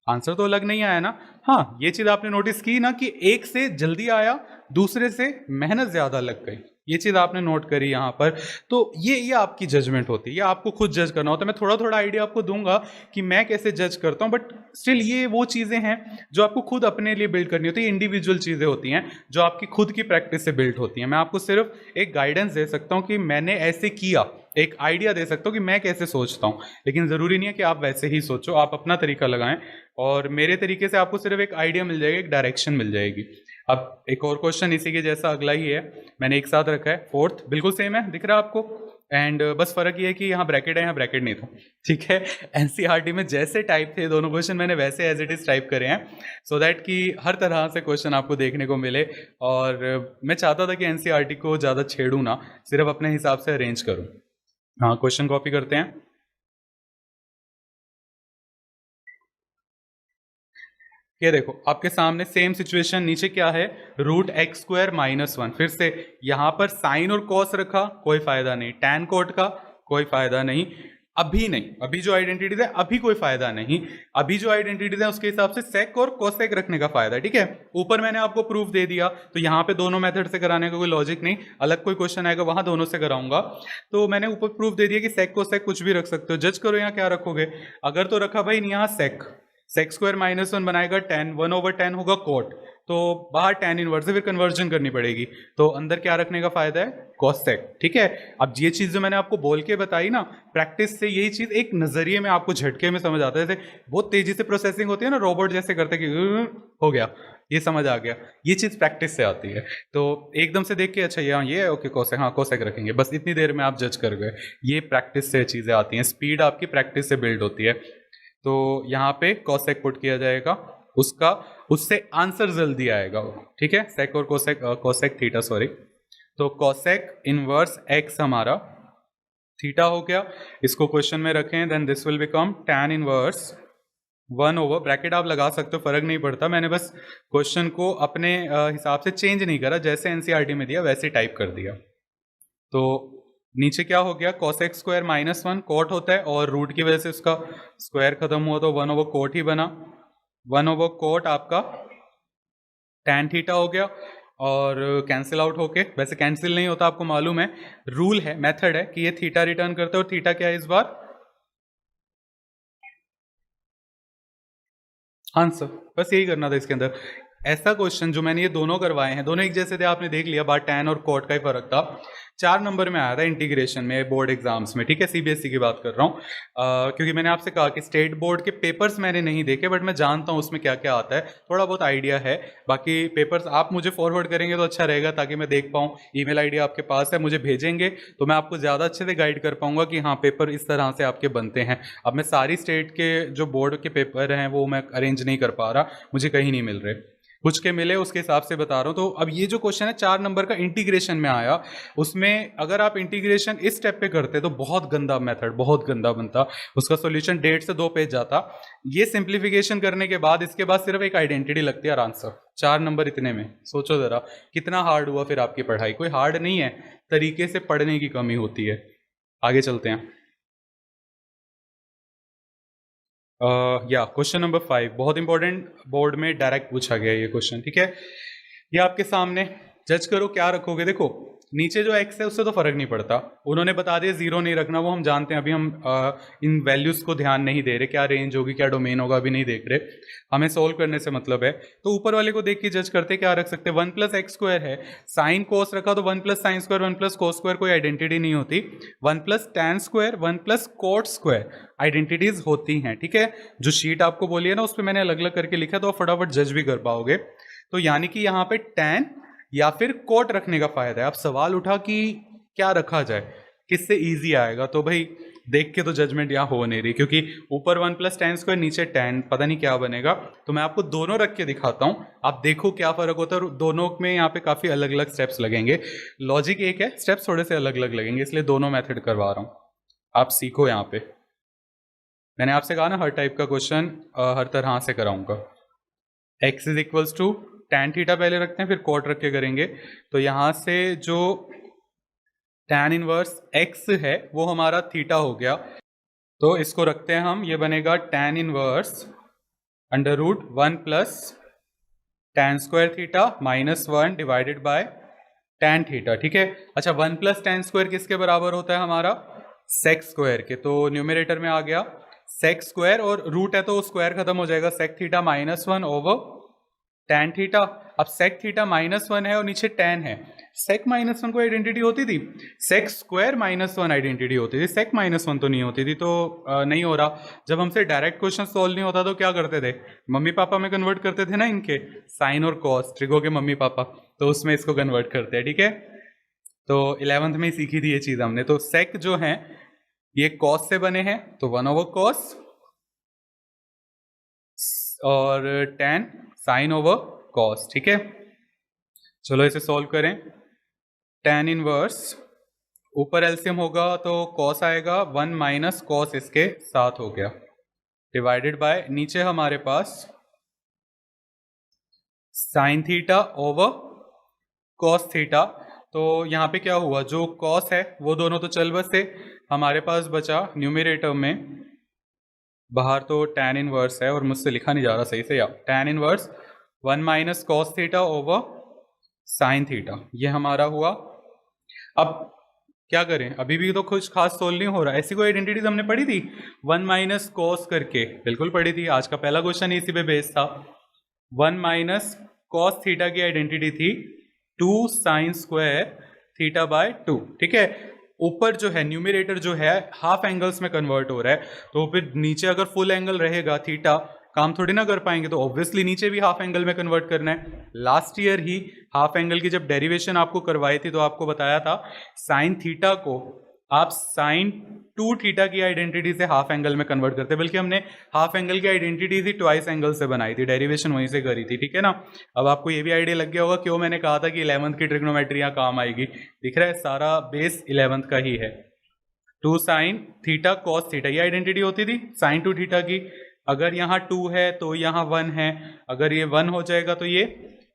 आंसर तो अलग नहीं आया ना? हाँ, ये चीज आपने नोटिस की ना कि एक से जल्दी आया, दूसरे से मेहनत ज्यादा लग गई, ये चीज आपने नोट करी यहाँ पर। तो ये आपकी जजमेंट होती है, ये आपको खुद जज करना होता है। मैं थोड़ा थोड़ा आइडिया आपको दूंगा कि मैं कैसे जज करता हूँ, बट स्टिल ये वो चीजें हैं जो आपको खुद अपने लिए बिल्ड करनी होती है। इंडिविजुअल चीजें होती हैं जो आपकी खुद की प्रैक्टिस से बिल्ड होती हैं। मैं आपको सिर्फ एक गाइडेंस दे सकता हूँ कि मैंने ऐसे किया, एक आइडिया दे सकता हूँ कि मैं कैसे सोचता हूँ, लेकिन ज़रूरी नहीं है कि आप वैसे ही सोचो, आप अपना तरीका लगाएं और मेरे तरीके से आपको सिर्फ एक आइडिया मिल जाएगा, एक डायरेक्शन मिल जाएगी। अब एक और क्वेश्चन इसी के जैसा अगला ही है, मैंने एक साथ रखा है, फोर्थ बिल्कुल सेम है, दिख रहा है आपको, एंड बस फर्क ये है कि यहाँ ब्रैकेट है, यहाँ ब्रैकेट नहीं था। ठीक है, एनसीईआरटी में जैसे टाइप थे दोनों क्वेश्चन मैंने वैसे एज इट इज टाइप करे हैं, सो दैट कि हर तरह से क्वेश्चन आपको देखने को मिले। और मैं चाहता था कि एनसीईआरटी को ज़्यादा छेड़ूँ ना, सिर्फ अपने हिसाब से अरेंज करूँ। हाँ, क्वेश्चन कॉपी करते हैं। ये देखो आपके सामने सेम सिचुएशन, नीचे क्या है, √x² - 1। फिर से यहाँ पर साइन और कॉस रखा, कोई फायदा नहीं, टैन कोट का कोई फायदा नहीं, अभी नहीं, अभी जो आइडेंटिटीज है अभी कोई फायदा नहीं, अभी जो आइडेंटिटीज है उसके हिसाब से सेक और कोसेक रखने का फायदा है। ठीक है, ऊपर मैंने आपको प्रूफ दे दिया, तो यहाँ पे दोनों मेथड से कराने का कोई लॉजिक नहीं, अलग कोई क्वेश्चन आएगा वहां दोनों से कराऊंगा। तो मैंने ऊपर प्रूफ दे दिया कि सेक कोसेक कुछ भी रख सकते हो, जज करो यहाँ क्या रखोगे। अगर तो रखा भाई यहाँ sec² - 1 बनाएगा tan, 1/10 होगा कोट, तो बाहर tan इनवर्स से फिर कन्वर्जन करनी पड़ेगी, तो अंदर क्या रखने का फायदा है, cosec। ठीक है, अब ये चीज जो मैंने आपको बोल के बताई ना, प्रैक्टिस से यही चीज एक नजरिए में आपको झटके में समझ आता है। जैसे बहुत तेजी से प्रोसेसिंग होती है ना, रोबोट जैसे करते कि हो गया, ये समझ आ गया, ये चीज प्रैक्टिस से आती है। तो एकदम से देख के अच्छा ये ओके cosec, हाँ cosec रखेंगे, बस इतनी देर में आप जज कर गए। ये प्रैक्टिस से चीजें आती हैं, स्पीड आपकी प्रैक्टिस से बिल्ड होती है। तो यहाँ पे cosec पुट किया जाएगा, उससे आंसर जल्दी आएगा। ठीक है, sec और cosec थीटा, सॉरी, तो cosec इनवर्स x हमारा थीटा हो गया, इसको क्वेश्चन में रखें, then this will become tan inverse 1/, bracket आप लगा सकते हो, फर्क नहीं पड़ता, मैंने बस क्वेश्चन को अपने हिसाब से चेंज नहीं करा, जैसे एनसीईआरटी में दिया वैसे टाइप कर दिया। तो नीचे क्या हो गया, cosec² - 1 कोट होता है, और रूट की वजह से उसका स्क्वायर खत्म हुआ तो 1/कोट ही बना, 1/कोट आपका tan थीटा हो गया और कैंसिल आउट होके, वैसे कैंसिल नहीं होता आपको मालूम है, रूल है, मेथड है कि ये थीटा रिटर्न करते हैं और थीटा क्या है इस बार, आंसर। बस यही करना था इसके अंदर। ऐसा क्वेश्चन जो मैंने ये दोनों करवाए हैं, दोनों एक जैसे थे, आपने देख लिया, बात tan और cot का ही फर्क था। 4 नंबर में आया था इंटीग्रेशन में बोर्ड एग्जाम्स में, ठीक है, सीबीएसई की बात कर रहा हूँ। क्योंकि मैंने आपसे कहा कि स्टेट बोर्ड के पेपर्स मैंने नहीं देखे, बट मैं जानता हूँ उसमें क्या क्या आता है, थोड़ा बहुत आइडिया है। बाकी पेपर्स आप मुझे फॉरवर्ड करेंगे तो अच्छा रहेगा, ताकि मैं देख पाऊँ। ईमेल आईडी आपके पास है, मुझे भेजेंगे तो मैं आपको ज़्यादा अच्छे से गाइड कर पाऊंगा कि हाँ पेपर इस तरह से आपके बनते हैं। अब मैं सारी स्टेट के जो बोर्ड के पेपर हैं वो मैं अरेंज नहीं कर पा रहा, मुझे कहीं नहीं मिल रहे, कुछ के मिले उसके हिसाब से बता रहा हूँ। तो अब ये जो क्वेश्चन है 4 नंबर का इंटीग्रेशन में आया, उसमें अगर आप इंटीग्रेशन इस स्टेप पे करते तो बहुत गंदा मेथड, बहुत गंदा बनता, उसका सॉल्यूशन 1.5 से 2 पेज जाता। ये सिंप्लीफिकेशन करने के बाद इसके बाद सिर्फ एक आइडेंटिटी लगती है और आंसर। 4 नंबर इतने में, सोचो जरा कितना हार्ड हुआ फिर आपकी पढ़ाई। कोई हार्ड नहीं है, तरीके से पढ़ने की कमी होती है। आगे चलते हैं। या क्वेश्चन नंबर 5 बहुत इंपॉर्टेंट, बोर्ड में डायरेक्ट पूछा गया ये क्वेश्चन, ठीक है। ये आपके सामने, जज करो क्या रखोगे। देखो नीचे जो x है उससे तो फर्क नहीं पड़ता, उन्होंने बता दिया 0 नहीं रखना, वो हम जानते हैं। अभी हम इन वैल्यूज को ध्यान नहीं दे रहे, क्या रेंज होगी क्या डोमेन होगा अभी नहीं देख रहे, हमें सोल्व करने से मतलब है। तो ऊपर वाले को देख के जज करते क्या रख सकते हैं, 1 + x² है, साइन कोस रखा तो 1 + sin², 1 + cos² कोई आइडेंटिटी नहीं होती, 1 + tan², 1 + cot² आइडेंटिटीज होती हैं, ठीक है। जो शीट आपको बोली है ना उस पर मैंने अलग अलग करके लिखा, तो आप फटाफट जज भी कर पाओगे। तो यानी कि यहाँ पे tan या फिर कोट रखने का फायदा है। अब सवाल उठा कि क्या रखा जाए, किससे इजी आएगा, तो भाई देख के तो जजमेंट यहाँ हो नहीं रही, क्योंकि ऊपर 1 + tan², नीचे tan, पता नहीं क्या बनेगा। तो मैं आपको दोनों रख के दिखाता हूँ, आप देखो क्या फर्क होता है। और दोनों में यहाँ पे काफी अलग अलग स्टेप्स लगेंगे, लॉजिक एक है, स्टेप्स थोड़े से अलग अलग लगेंगे, इसलिए दोनों मेथड करवा रहा हूँ, आप सीखो। यहाँ पे मैंने आपसे कहा ना हर टाइप का क्वेश्चन हर तरह से कराऊंगा। x = tan थीटा पहले रखते हैं, फिर कोट रख के करेंगे। तो यहाँ से जो tan इनवर्स x है वो हमारा थीटा हो गया, तो इसको रखते हैं हम, ये बनेगा tan inverse √1 + tan² theta -1 divided by tan theta, ठीक है। अच्छा 1 + tan² किसके बराबर होता है हमारा, sec² के, तो न्यूमरेटर में आ गया sec², और रूट है तो स्क्वायर खत्म हो जाएगा, sec theta -1 over tan theta. अब sec थीटा -1 है और नीचे tan है, sec -1 को आइडेंटिटी होती थी, sec² -1 आइडेंटिटी होती थी, sec -1 तो नहीं होती थी। तो नहीं हो रहा। जब हमसे डायरेक्ट क्वेश्चन सोल्व नहीं होता तो क्या करते थे, मम्मी पापा में कन्वर्ट करते थे ना, इनके साइन और कॉस, ट्रिगो के मम्मी पापा, तो उसमें इसको कन्वर्ट करते हैं, ठीक है। तो 11th में ही सीखी थी ये चीज हमने। तो sec जो है ये कॉस से बने हैं, तो 1/cos, और tan sin/cos, ठीक है। चलो इसे सॉल्व करें। tan इनवर्स ऊपर एलसीएम होगा तो cos आएगा, 1 - cos इसके साथ हो गया, डिवाइडेड बाय नीचे हमारे पास sin theta over cos theta. तो यहाँ पे क्या हुआ, जो cos है वो दोनों तो चल बसे, हमारे पास बचा न्यूमरेटर में, बाहर तो tan इनवर्स है और मुझसे लिखा नहीं जा रहा सही से, या tan inverse 1 - cos theta over sin theta, ये हमारा हुआ। अब क्या करें, अभी भी तो कुछ खास सोल्व नहीं हो रहा। ऐसी कोई आइडेंटिटीज हमने पढ़ी थी 1 - cos करके, बिल्कुल पढ़ी थी, आज का पहला क्वेश्चन इसी पे बेस्ड था। 1 - cos थीटा की आइडेंटिटी थी 2 sin² θ/2, ठीक है। ऊपर जो है न्यूमरेटर जो है हाफ एंगल्स में कन्वर्ट हो रहा है, तो फिर नीचे अगर फुल एंगल रहेगा थीटा, काम थोड़ी ना कर पाएंगे, तो ऑब्वियसली नीचे भी हाफ एंगल में कन्वर्ट करना है। लास्ट ईयर ही हाफ एंगल की जब डेरिवेशन आपको करवाई थी तो आपको बताया था साइन थीटा को आप साइन 2 थीटा की आइडेंटिटी से हाफ एंगल में कन्वर्ट करते, बल्कि हमने हाफ एंगल की आइडेंटिटी थी ट्वाइस एंगल से बनाई थी, डेरिवेशन वहीं से करी थी, ठीक है ना। अब आपको ये भी आइडिया लग गया होगा क्यों मैंने कहा था कि 11th की ट्रिग्नोमेट्री यहाँ काम आएगी। दिख रहा है सारा बेस 11th का ही है। 2 sin थीटा cos थीटा, ये आइडेंटिटी होती थी sin 2 थीटा की। अगर यहाँ 2 है तो यहाँ 1 है, अगर ये 1 हो जाएगा तो ये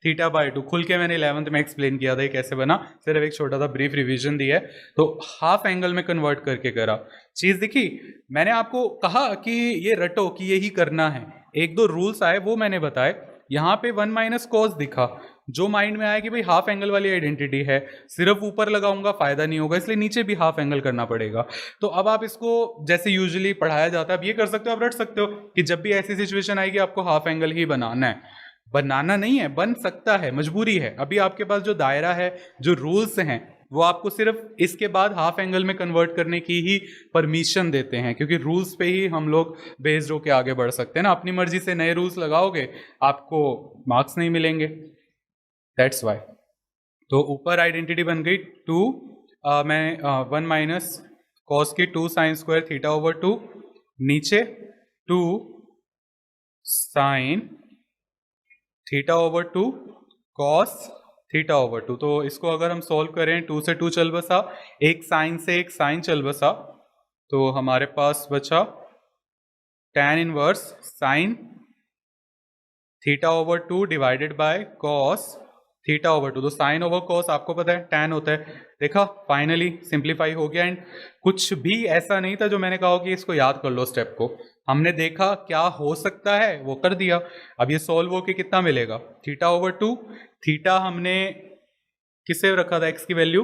θ/2। खुल के मैंने 11th में एक्सप्लेन किया था ये कैसे बना, सिर्फ एक छोटा सा ब्रीफ रिवीजन दिया है। तो हाफ एंगल में कन्वर्ट करके करा, चीज दिखी। मैंने आपको कहा कि ये रटो कि यही करना है, 1-2 रूल्स आए वो मैंने बताए, यहाँ पे 1 माइनस कॉस दिखा, जो माइंड में आया कि भाई हाफ एंगल वाली आइडेंटिटी है, सिर्फ ऊपर लगाऊंगा फायदा नहीं होगा, इसलिए नीचे भी हाफ एंगल करना पड़ेगा। तो अब आप इसको जैसे यूजुअली पढ़ाया जाता है, अब ये कर सकते हो, आप रट सकते हो कि जब भी ऐसी सिचुएशन आएगी आपको हाफ एंगल ही बनाना है। बनाना नहीं है, बन सकता है, मजबूरी है। अभी आपके पास जो दायरा है, जो रूल्स हैं, वो आपको सिर्फ इसके बाद हाफ एंगल में कन्वर्ट करने की ही परमिशन देते हैं, क्योंकि रूल्स पे ही हम लोग बेस्ड होके आगे बढ़ सकते हैं ना। अपनी मर्जी से नए रूल्स लगाओगे आपको मार्क्स नहीं मिलेंगे, दैट्स वाई। तो ऊपर आइडेंटिटी बन गई 2, मैं 1 माइनस कॉस की 2 साइन स्क्वायर थीटा ओवर 2, नीचे 2 sign theta over 2 cos theta over 2। तो इसको अगर हम सॉल्व करें, 2 से 2 चल बसा, एक साइन से एक साइन चल बसा, तो हमारे पास बचा tan inverse sine theta over 2 divided by cos theta over 2। तो साइन ओवर कॉस आपको पता है tan होता है। देखा, फाइनली सिंप्लीफाई हो गया। एंड कुछ भी ऐसा नहीं था जो मैंने कहा कि इसको याद कर लो, स्टेप को हमने देखा क्या हो सकता है वो कर दिया। अब ये सॉल्व होके कितना मिलेगा, थीटा ओवर 2। थीटा हमने किससे रखा था, x की वैल्यू,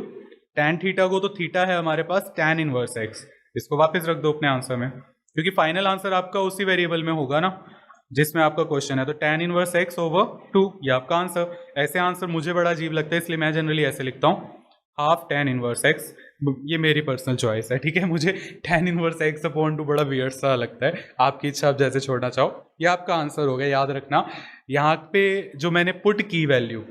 tan थीटा को, तो थीटा है हमारे पास tan इनवर्स x। इसको वापस रख दो अपने आंसर में, क्योंकि फाइनल आंसर आपका उसी वेरिएबल में होगा ना जिसमें आपका क्वेश्चन है। तो tan इनवर्स x ओवर 2, ये आपका आंसर। ऐसे आंसर मुझे बड़ा अजीब लगता है, इसलिए मैं जनरली ऐसे लिखता हूँ, हाफ tan इनवर्स x। ये मेरी पर्सनल चॉइस है, ठीक है। मुझे tan इनवर्स x अपॉन 2 बड़ा वियर्ड सा लगता है, आपकी इच्छा, आप जैसे छोड़ना चाहो। ये आपका आंसर हो गया, याद रखना। यहाँ पे जो मैंने पुट की वैल्यू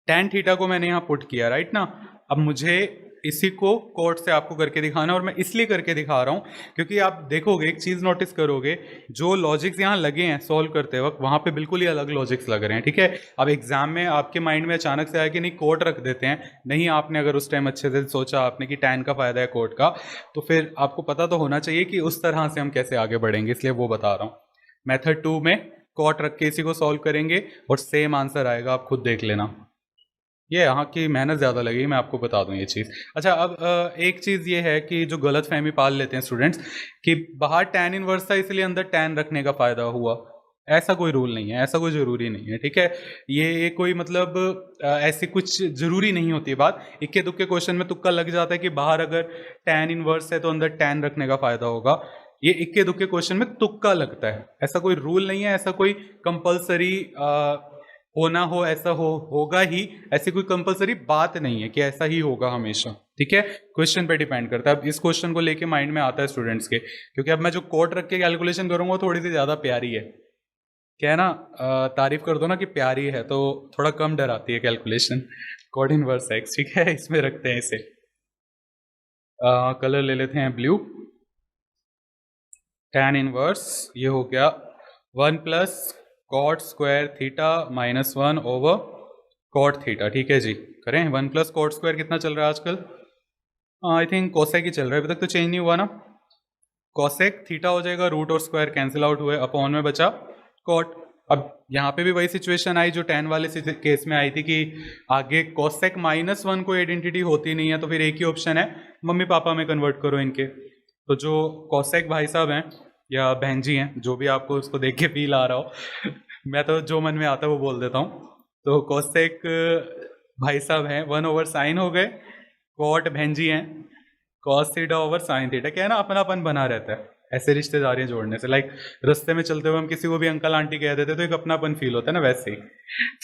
tan थीटा को मैंने यहाँ पुट किया, राइट ना। अब मुझे इसी को कोट से आपको करके दिखाना, और मैं इसलिए करके दिखा रहा हूँ क्योंकि आप देखोगे, एक चीज़ नोटिस करोगे, जो लॉजिक्स यहाँ लगे हैं सॉल्व करते वक्त, वहाँ पे बिल्कुल ही अलग लॉजिक्स लग रहे हैं, ठीक है। अब एग्जाम में आपके माइंड में अचानक से आया कि नहीं कोट रख देते हैं, नहीं, आपने अगर उस टाइम अच्छे से सोचा आपने कि tan का फायदा है कोट का, तो फिर आपको पता तो होना चाहिए कि उस तरह से हम कैसे आगे बढ़ेंगे, इसलिए वो बता रहा हूँ। मेथड 2 में कोट रख के इसी को सॉल्व करेंगे और सेम आंसर आएगा, आप खुद देख लेना। ये यहाँ की मेहनत ज़्यादा लगेगी, मैं आपको बता दूँ ये चीज़। अच्छा, अब एक चीज़ ये है कि जो गलत फहमी पाल लेते हैं स्टूडेंट्स कि बाहर tan इनवर्स था इसलिए अंदर tan रखने का फ़ायदा हुआ। ऐसा कोई रूल नहीं है, ऐसा कोई ज़रूरी नहीं है, ठीक है। ये कोई मतलब ऐसी कुछ ज़रूरी नहीं होती बात। इक्के दुक्के क्वेश्चन में तुक्का लग जाता है कि बाहर अगर tan इनवर्स है तो अंदर tan रखने का फ़ायदा होगा। ये इक्के दुक्के क्वेश्चन में तुक्का लगता है, ऐसा कोई रूल नहीं है, ऐसा कोई कंपलसरी होना हो ऐसा होगा ही, ऐसी कोई कंपलसरी बात नहीं है कि ऐसा ही होगा हमेशा, ठीक है। क्वेश्चन पे डिपेंड करता है। अब इस क्वेश्चन को लेके माइंड में आता है स्टूडेंट्स के, क्योंकि अब मैं जो कोट रख के कैलकुलेशन करूंगा वो थोड़ी सी ज़्यादा प्यारी है, क्या है ना, तारीफ कर दो ना कि प्यारी है, तो थोड़ा कम डर आती है कैलकुलेशन। कोट इनवर्स एक्स, ठीक है, इसमें रखते हैं इसे। कलर ले लेते हैं ब्लू। tan इनवर्स ये हो गया 1 plus cot square theta minus 1 over cot theta, ठीक है जी। करें 1 प्लस कॉट स्क्वायर कितना चल रहा है आजकल, आई थिंक कोसेक ही चल रहा है, अभी तक तो चेंज नहीं हुआ ना। कोसेक थीटा हो जाएगा, रूट और स्क्वायर कैंसिल आउट हुए, अपॉन में बचा कॉट। अब यहाँ पे भी वही सिचुएशन आई जो tan वाले केस में आई थी कि आगे कोसेक माइनस 1 कोई आइडेंटिटी होती नहीं है, तो फिर एक ही ऑप्शन है, मम्मी पापा में कन्वर्ट करो इनके। तो जो कोसेक भाई साहब हैं या बहन जी हैं, जो भी आपको उसको देख के फील आ रहा हो मैं तो जो मन में आता है वो बोल देता हूँ। तो कोसेक भाई साहब हैं 1 ओवर साइन हो गए, कॉट बहन जी हैं cos theta over sine theta. क्या है ना, अपनापन बना रहता है ऐसे रिश्तेदारियां जोड़ने से। लाइक रास्ते में चलते हुए हम किसी को भी अंकल आंटी कह देते तो एक अपनापन फील होता है ना, वैसे ही।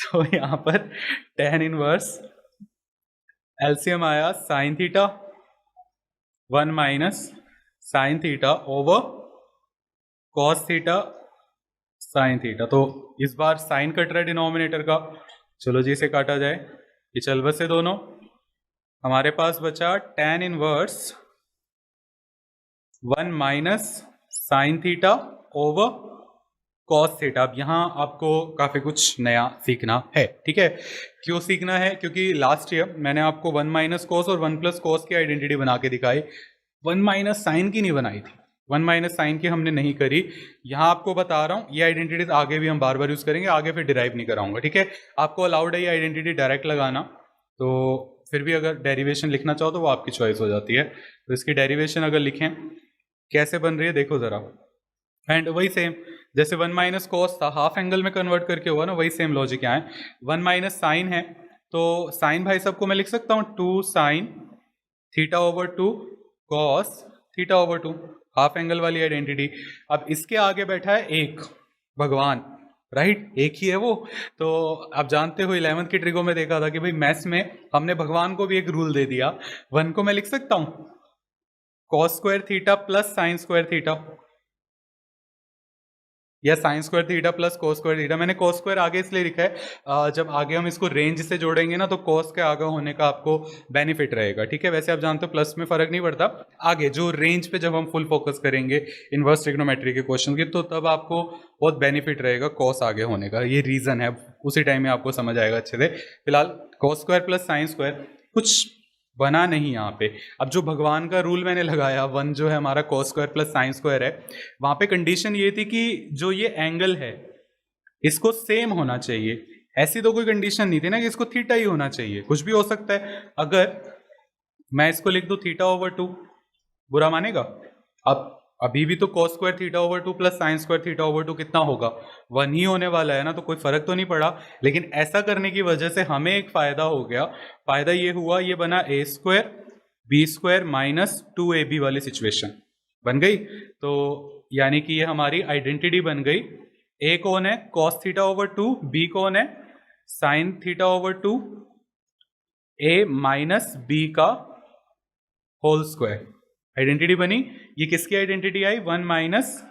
तो यहाँ पर tan इनवर्स एलसीएम आया sine theta 1 minus sign theta over cos theta sine theta. तो इस बार साइन कट रहा है डिनोमिनेटर का, चलो जी इसे काटा जाए, ये चल बसे दोनों। हमारे पास बचा tan inverse 1 minus sign theta over cos theta. अब यहाँ आपको काफ़ी कुछ नया सीखना है, ठीक है। क्यों सीखना है, क्योंकि लास्ट ईयर मैंने आपको 1 माइनस कॉस और 1 प्लस कॉस की आइडेंटिटी बना के दिखाई, 1 माइनस साइन की नहीं बनाई थी, 1 माइनस साइन की हमने नहीं करी। यहाँ आपको बता रहा हूँ ये आइडेंटिटीज आगे भी हम बार बार यूज़ करेंगे, आगे फिर डिराइव नहीं कराऊंगा, ठीक है। आपको अलाउड है ये आइडेंटिटी डायरेक्ट लगाना, तो फिर भी अगर डेरिवेशन लिखना चाहो तो वो आपकी चॉइस हो जाती है। तो इसकी डेरिवेशन अगर लिखें कैसे बन रही है देखो ज़रा, एंड वही सेम जैसे 1 माइनस कॉस था, हाफ एंगल में कन्वर्ट करके हुआ ना, वही सेम लॉजिक यहाँ है। 1 माइनस साइन है, तो साइन भाई साहब को मैं लिख सकता हूँ 2 sign theta over 2 cos theta over 2, half angle वाली आइडेंटिटी। अब इसके आगे बैठा है एक भगवान, राइट, एक ही है वो। तो आप जानते हो 11th की ट्रिगो में देखा था कि भाई मैथ्स में हमने भगवान को भी एक रूल दे दिया। 1 को मैं लिख सकता हूँ cos square theta plus sine square theta, या sine square theta plus cos square theta. मैंने कोस स्क्वायर आगे इसलिए लिखा है, जब आगे हम इसको रेंज से जोड़ेंगे ना तो कोस के आगे होने का आपको बेनिफिट रहेगा, ठीक है। वैसे आप जानते हो प्लस में फर्क नहीं पड़ता, आगे जो रेंज पे जब हम फुल फोकस करेंगे इनवर्स ट्रिग्नोमेट्री के क्वेश्चन की, तो तब आपको बहुत बेनिफिट रहेगा कोस आगे होने का। ये रीजन है, उसी टाइम में आपको समझ आएगा अच्छे से। फिलहाल cos square plus sine square कुछ बना नहीं यहाँ पे। अब जो भगवान का रूल मैंने लगाया, 1 जो है हमारा cos square plus sine square है, वहां पे कंडीशन ये थी कि जो ये एंगल है इसको सेम होना चाहिए। ऐसी तो कोई कंडीशन नहीं थी ना कि इसको थीटा ही होना चाहिए, कुछ भी हो सकता है। अगर मैं इसको लिख दूं थीटा ओवर 2, बुरा मानेगा? अब अभी भी तो cos square theta over 2 plus sine square theta over 2 कितना होगा? 1 ही होने वाला है ना, तो कोई फर्क तो नहीं पड़ा। लेकिन ऐसा करने की वजह से हमें एक फायदा हो गया। फायदा ये हुआ, ये बना A square B square minus 2ab वाली सिचुएशन बन गई। तो यानी कि ये हमारी आइडेंटिटी बन गई। ए कौन है? cos थीटा ओवर 2, बी कौन है? साइन थीटा ओवर 2, ए माइनस बी का होल स्क्वायर। आइडेंटिटी बनी। ये किसकी आइडेंटिटी आई? 1 माइनस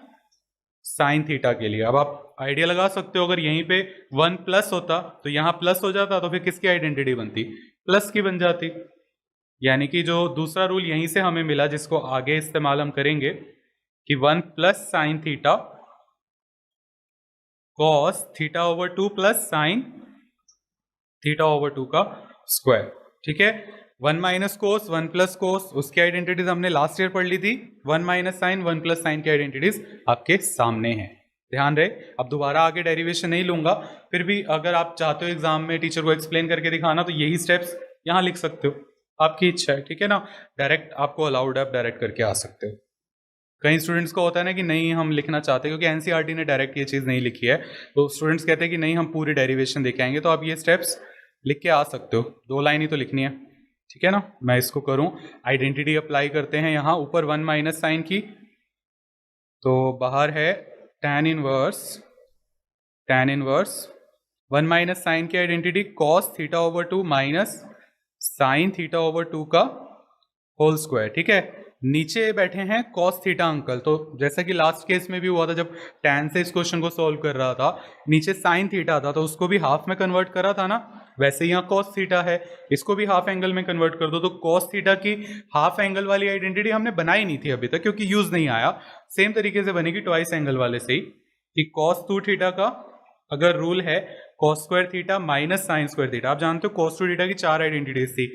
साइन थीटा के लिए। अब आप आइडिया लगा सकते हो, अगर यहीं पे 1 प्लस होता तो यहां प्लस हो जाता, तो फिर किसकी आइडेंटिटी बनती? प्लस की बन जाती। यानी कि जो दूसरा रूल यहीं से हमें मिला, जिसको आगे इस्तेमाल हम करेंगे, कि 1 plus sine theta cos theta over 2 plus sine theta over 2 का स्क्वायर, ठीक है। 1 माइनस कोस 1 प्लस कोस, उसकी आइडेंटिटीज हमने लास्ट ईयर पढ़ ली थी। 1 माइनस साइन 1 प्लस साइन की आइडेंटिटीज आपके सामने हैं, ध्यान रहे। अब दोबारा आगे डेरिवेशन नहीं लूंगा, फिर भी अगर आप चाहते हो एग्जाम में टीचर को एक्सप्लेन करके दिखाना, तो यही स्टेप्स यहाँ लिख सकते हो, आपकी इच्छा है, ठीक है ना। डायरेक्ट आपको अलाउड है, आप डायरेक्ट करके आ सकते हो। कई स्टूडेंट्स को होता है ना कि नहीं हम लिखना चाहते, क्योंकि एनसीईआरटी ने डायरेक्ट ये चीज़ नहीं लिखी है, तो स्टूडेंट्स कहते हैं कि नहीं हम पूरी डेरिवेशन देख आएंगे। तो आप ये स्टेप्स लिख के आ सकते हो, 2 लाइन ही तो लिखनी है, ठीक है ना। मैं इसको करूं, आइडेंटिटी अप्लाई करते हैं यहाँ ऊपर 1 माइनस साइन की, तो बाहर है tan इनवर्स 1 माइनस साइन की identity cos theta over 2 minus sign theta over 2 का होल स्क्वायर, ठीक है। नीचे बैठे हैं cos थीटा अंकल, तो जैसा कि लास्ट केस में भी हुआ था जब tan से इस क्वेश्चन को सॉल्व कर रहा था, नीचे साइन थीटा था तो उसको भी हाफ में कन्वर्ट करा था ना, वैसे यहाँ cos थीटा है, इसको भी हाफ एंगल में कन्वर्ट कर दो। तो cos थीटा की हाफ एंगल वाली आइडेंटिटी हमने बनाई नहीं थी अभी तक, क्योंकि यूज नहीं आया। सेम तरीके से बनेगी ट्वाइस एंगल वाले से ही, कि cos 2 थीटा का अगर रूल है cos square theta minus sign square theta. आप जानते हो cos 2 थीटा की 4 आइडेंटिटीज थी,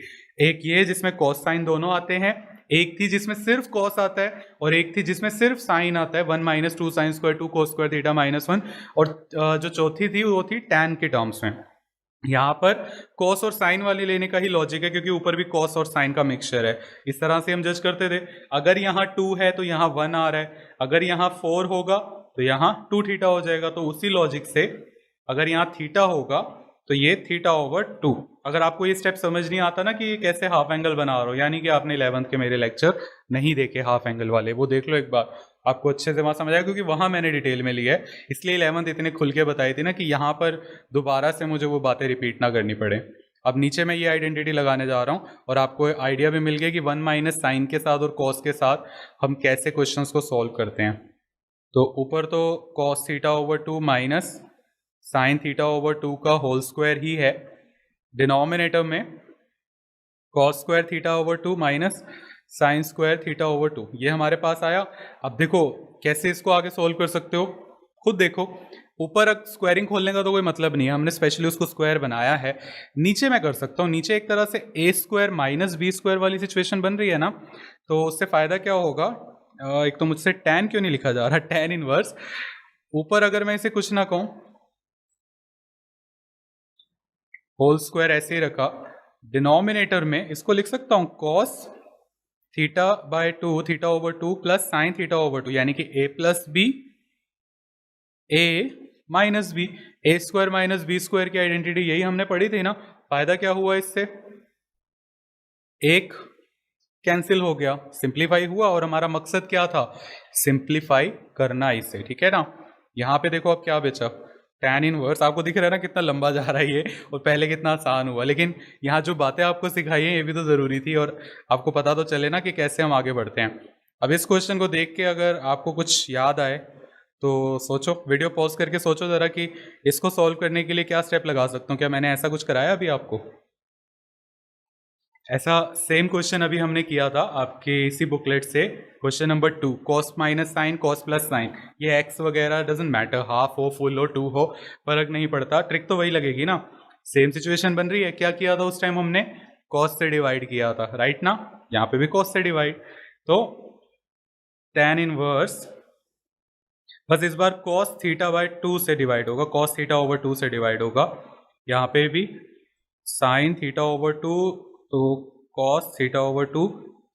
एक ये जिसमें cos साइन दोनों आते हैं, एक थी जिसमें सिर्फ cos आता है, और एक थी जिसमें सिर्फ साइन आता है, 1 minus 2 sine square 2 cos square theta minus 1, और जो चौथी थी वो थी tan के टर्म्स में। यहाँ पर cos और साइन वाली लेने का ही लॉजिक है, क्योंकि ऊपर भी cos और साइन का मिक्सचर है। इस तरह से हम जज करते थे, अगर यहाँ 2 है तो यहाँ 1 आ रहा है, अगर यहाँ 4 होगा तो यहाँ 2 थीटा हो जाएगा। तो उसी लॉजिक से अगर यहाँ थीटा होगा तो ये थीटा ओवर 2। अगर आपको ये स्टेप समझ नहीं आता ना कि ये कैसे हाफ एंगल बना रहा हो, यानी कि आपने 11th के मेरे लेक्चर नहीं देखे हाफ एंगल वाले, वो देख लो एक बार, आपको अच्छे से वहाँ समझ आएगा, क्योंकि वहाँ मैंने डिटेल में लिया है। इसलिए 11th इतने खुल के बताई थी ना, कि यहाँ पर दोबारा से मुझे वो बातें रिपीट ना करनी पड़े। अब नीचे मैं ये आइडेंटिटी लगाने जा रहा हूँ, और आपको आइडिया भी मिल गया कि 1 माइनस साइन के साथ और कॉस के साथ हम कैसे क्वेश्चन को सॉल्व करते हैं। तो ऊपर तो cos theta over 2 minus sign theta over 2 का होल स्क्वायर ही है, डिनोमिनेटर में cos square theta over 2 minus sign square theta over 2, ये हमारे पास आया। अब देखो कैसे इसको आगे सोल्व कर सकते हो, खुद देखो। ऊपर स्क्वायरिंग खोलने का तो कोई मतलब नहीं है, हमने स्पेशली उसको स्क्वायर बनाया है। नीचे मैं कर सकता हूँ, नीचे एक तरह से ए स्क्वायर माइनस बी स्क्वायर वाली सिचुएशन बन रही है ना, तो उससे फायदा क्या होगा, एक तो मुझसे tan क्यों नहीं लिखा जा रहा, tan इनवर्स। ऊपर अगर मैं इसे कुछ ना कहूँ, होल स्क्वायर ऐसे ही रखा, डिनोमिनेटर में इसको लिख सकता हूं cos theta by 2 theta over 2 plus sine theta over 2, यानी कि a plus B A minus B, A square minus B square की आइडेंटिटी यही हमने पढ़ी थी ना। फायदा क्या हुआ इससे, एक कैंसिल हो गया, सिंप्लीफाई हुआ, और हमारा मकसद क्या था, सिंप्लीफाई करना इसे, ठीक है ना। यहाँ पे देखो अब क्या बचा, tan इनवर्स, आपको दिख रहा है ना कितना लंबा जा रहा है ये, और पहले कितना आसान हुआ, लेकिन यहाँ जो बातें आपको सिखाई हैं ये भी तो ज़रूरी थी, और आपको पता तो चले ना कि कैसे हम आगे बढ़ते हैं। अब इस क्वेश्चन को देख के अगर आपको कुछ याद आए तो सोचो, वीडियो पॉज करके सोचो ज़रा कि इसको सॉल्व करने के लिए क्या स्टेप लगा सकता हूँ। क्या मैंने ऐसा कुछ कराया अभी आपको? ऐसा सेम क्वेश्चन अभी हमने किया था आपके इसी बुकलेट से, question number 2, cos minus sine cos plus sign, ये एक्स वगैरह डजेंट मैटर, हाफ हो फुल हो 2 हो फर्क नहीं पड़ता, ट्रिक तो वही लगेगी ना। सेम सिचुएशन बन रही है, क्या किया था उस टाइम हमने, कॉस से डिवाइड किया था, राइट ना, यहाँ पे भी कॉस से डिवाइड, तो tan इनवर्स, बस इस बार cos थीटा बाय 2 से डिवाइड होगा, cos थीटा ओवर 2 से डिवाइड होगा, यहाँ पे भी sin थीटा ओवर 2, तो cos theta over 2,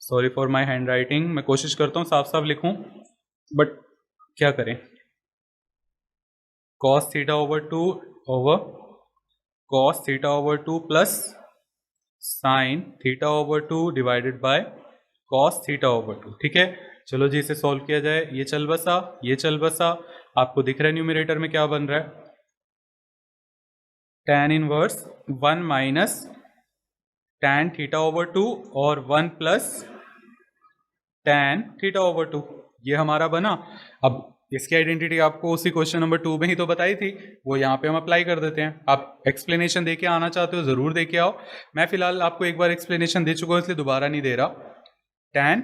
sorry for my hand writing, मैं कोशिश करता हूँ साफ साफ लिखूं बट क्या करें, cos theta over 2 over cos theta over 2 plus sin theta over 2 divided by cos theta over 2, ठीक है। चलो जी इसे सॉल्व किया जाए, ये चल बसा, ये चल बसा, आपको दिख रहा है न्यूमरेटर में क्या बन रहा है, tan inverse 1 minus tan theta over 2 और 1 प्लस tan थीटा ओवर 2, ये हमारा बना। अब इसकी आइडेंटिटी आपको उसी क्वेश्चन नंबर 2 में ही तो बताई थी, वो यहाँ पे हम अप्लाई कर देते हैं। आप एक्सप्लेनेशन दे के आना चाहते हो ज़रूर दे के आओ, मैं फिलहाल आपको एक बार एक्सप्लेनेशन दे चुका हूँ इसलिए दोबारा नहीं दे रहा। tan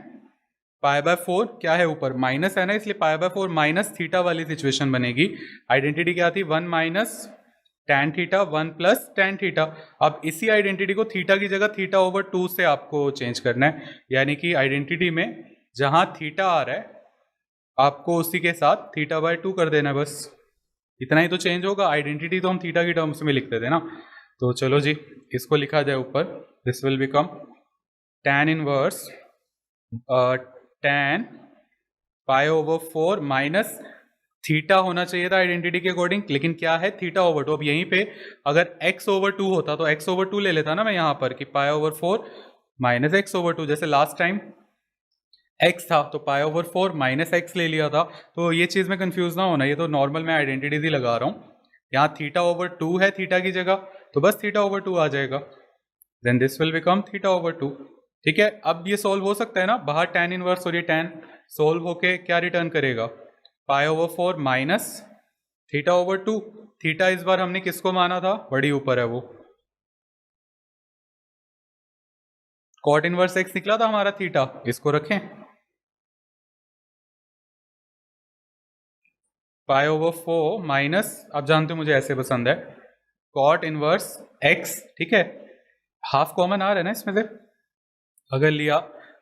पाई बाय 4 क्या है ऊपर माइनस है ना, इसलिए पाई बाय 4 माइनस थीटा वाली सिचुएशन बनेगी। आइडेंटिटी क्या थी, 1 minus tan theta 1 plus tan theta. अब इसी आइडेंटिटी को थीटा की जगह थीटा ओवर 2 से आपको चेंज करना है, यानी कि आइडेंटिटी में जहां थीटा आ रहा है आपको उसी के साथ थीटा बाय 2 कर देना है, बस इतना ही तो चेंज होगा। आइडेंटिटी तो हम थीटा की टर्म्स में लिखते थे ना, तो चलो जी इसको लिखा जाए ऊपर, this will become tan inverse tan pi over 4 minus theta होना चाहिए था आइडेंटिटी के अकॉर्डिंग, लेकिन क्या है थीटा ओवर 2। अब यहीं पे अगर x ओवर 2 होता तो x ओवर 2 ले लेता ना मैं यहाँ पर, कि pi over 4 minus x over 2, जैसे लास्ट टाइम x था तो पाई ओवर 4 माइनस एक्स ले लिया था। तो ये चीज़ में कंफ्यूज ना होना, ये तो नॉर्मल मैं आइडेंटिटी ही लगा रहा हूँ। यहाँ थीटा ओवर 2 है थीटा की जगह, तो बस थीटा ओवर 2 आ जाएगा, then this will become theta over 2, ठीक है। अब ये सॉल्व हो सकता है ना, बाहर tan इनवर्स और ये tan सॉल्व होके क्या रिटर्न करेगा, pi over 4 minus theta over 2। Theta इस बार हमने किसको माना था, बड़ी ऊपर है वो, कॉट इनवर्स x निकला था हमारा थीटा, इसको रखें पाई ओवर 4 माइनस, आप जानते हो मुझे ऐसे पसंद है, कॉट इनवर्स x, ठीक है। हाफ कॉमन आ रहा है ना इसमें से, अगर लिया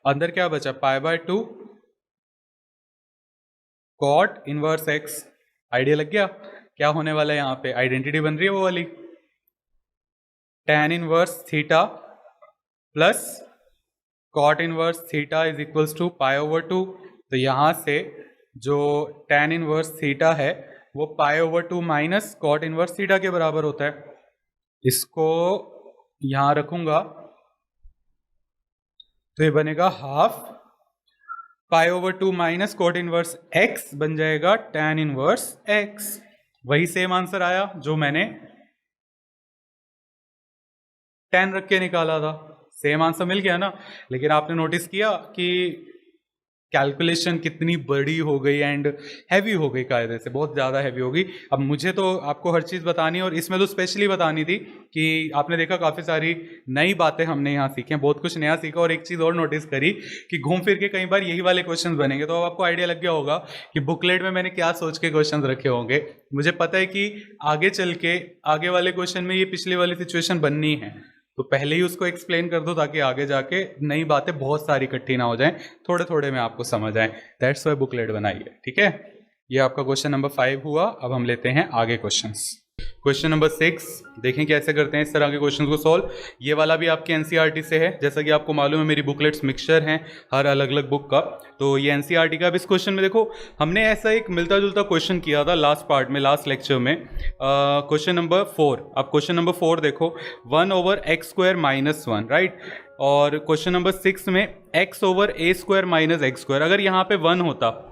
अंदर क्या बचा, pi by 2 cot inverse x। Idea लग गया क्या होने वाला है, यहाँ पे आइडेंटिटी बन रही है वो वाली, tan inverse theta plus cot inverse theta is equals to pi over 2। तो यहाँ से जो tan इनवर्स थीटा है वो pi over 2 minus cot inverse theta के बराबर होता है, इसको यहाँ रखूंगा तो ये बनेगा half pi over 2 minus cot inverse x बन जाएगा tan इनवर्स x। वही सेम आंसर आया जो मैंने tan रख के निकाला था, सेम आंसर मिल गया ना। लेकिन आपने नोटिस किया कि कैलकुलेशन कितनी बड़ी हो गई एंड हैवी हो गई, कायदे से बहुत ज़्यादा हैवी हो गई। अब मुझे तो आपको हर चीज़ बतानी है और इसमें तो स्पेशली बतानी थी कि आपने देखा काफ़ी सारी नई बातें हमने यहाँ सीखी हैं, बहुत कुछ नया सीखा। और एक चीज़ और नोटिस करी कि घूम फिर के कई बार यही वाले क्वेश्चन बनेंगे, तो अब आपको आइडिया लग गया होगा कि बुकलेट में मैंने क्या सोच के क्वेश्चन रखे होंगे। मुझे पता है कि आगे चल के आगे वाले क्वेश्चन में ये पिछली वाली सिचुएशन बननी है, तो पहले ही उसको एक्सप्लेन कर दो ताकि आगे जाके नई बातें बहुत सारी इकट्ठी ना हो जाएं, थोड़े थोड़े में आपको समझ आए। दैट्स वाई बुकलेट बनाई है, ठीक है। ये आपका क्वेश्चन नंबर 5 हुआ। अब हम लेते हैं आगे क्वेश्चंस। क्वेश्चन नंबर 6 देखें कैसे करते हैं इस तरह के क्वेश्चन को सॉल्व। ये वाला भी आपके एनसीईआरटी से है, जैसा कि आपको मालूम है मेरी बुकलेट्स मिक्सचर हैं हर अलग अलग बुक का, तो ये एनसीईआरटी का। अब इस क्वेश्चन में देखो हमने ऐसा एक मिलता जुलता क्वेश्चन किया था लास्ट पार्ट में, लास्ट लेक्चर में, क्वेश्चन नंबर 4। अब क्वेश्चन नंबर 4 देखो 1/x² - 1, राइट। और क्वेश्चन नंबर 6 में x/a² - x²। अगर यहाँ पे 1 होता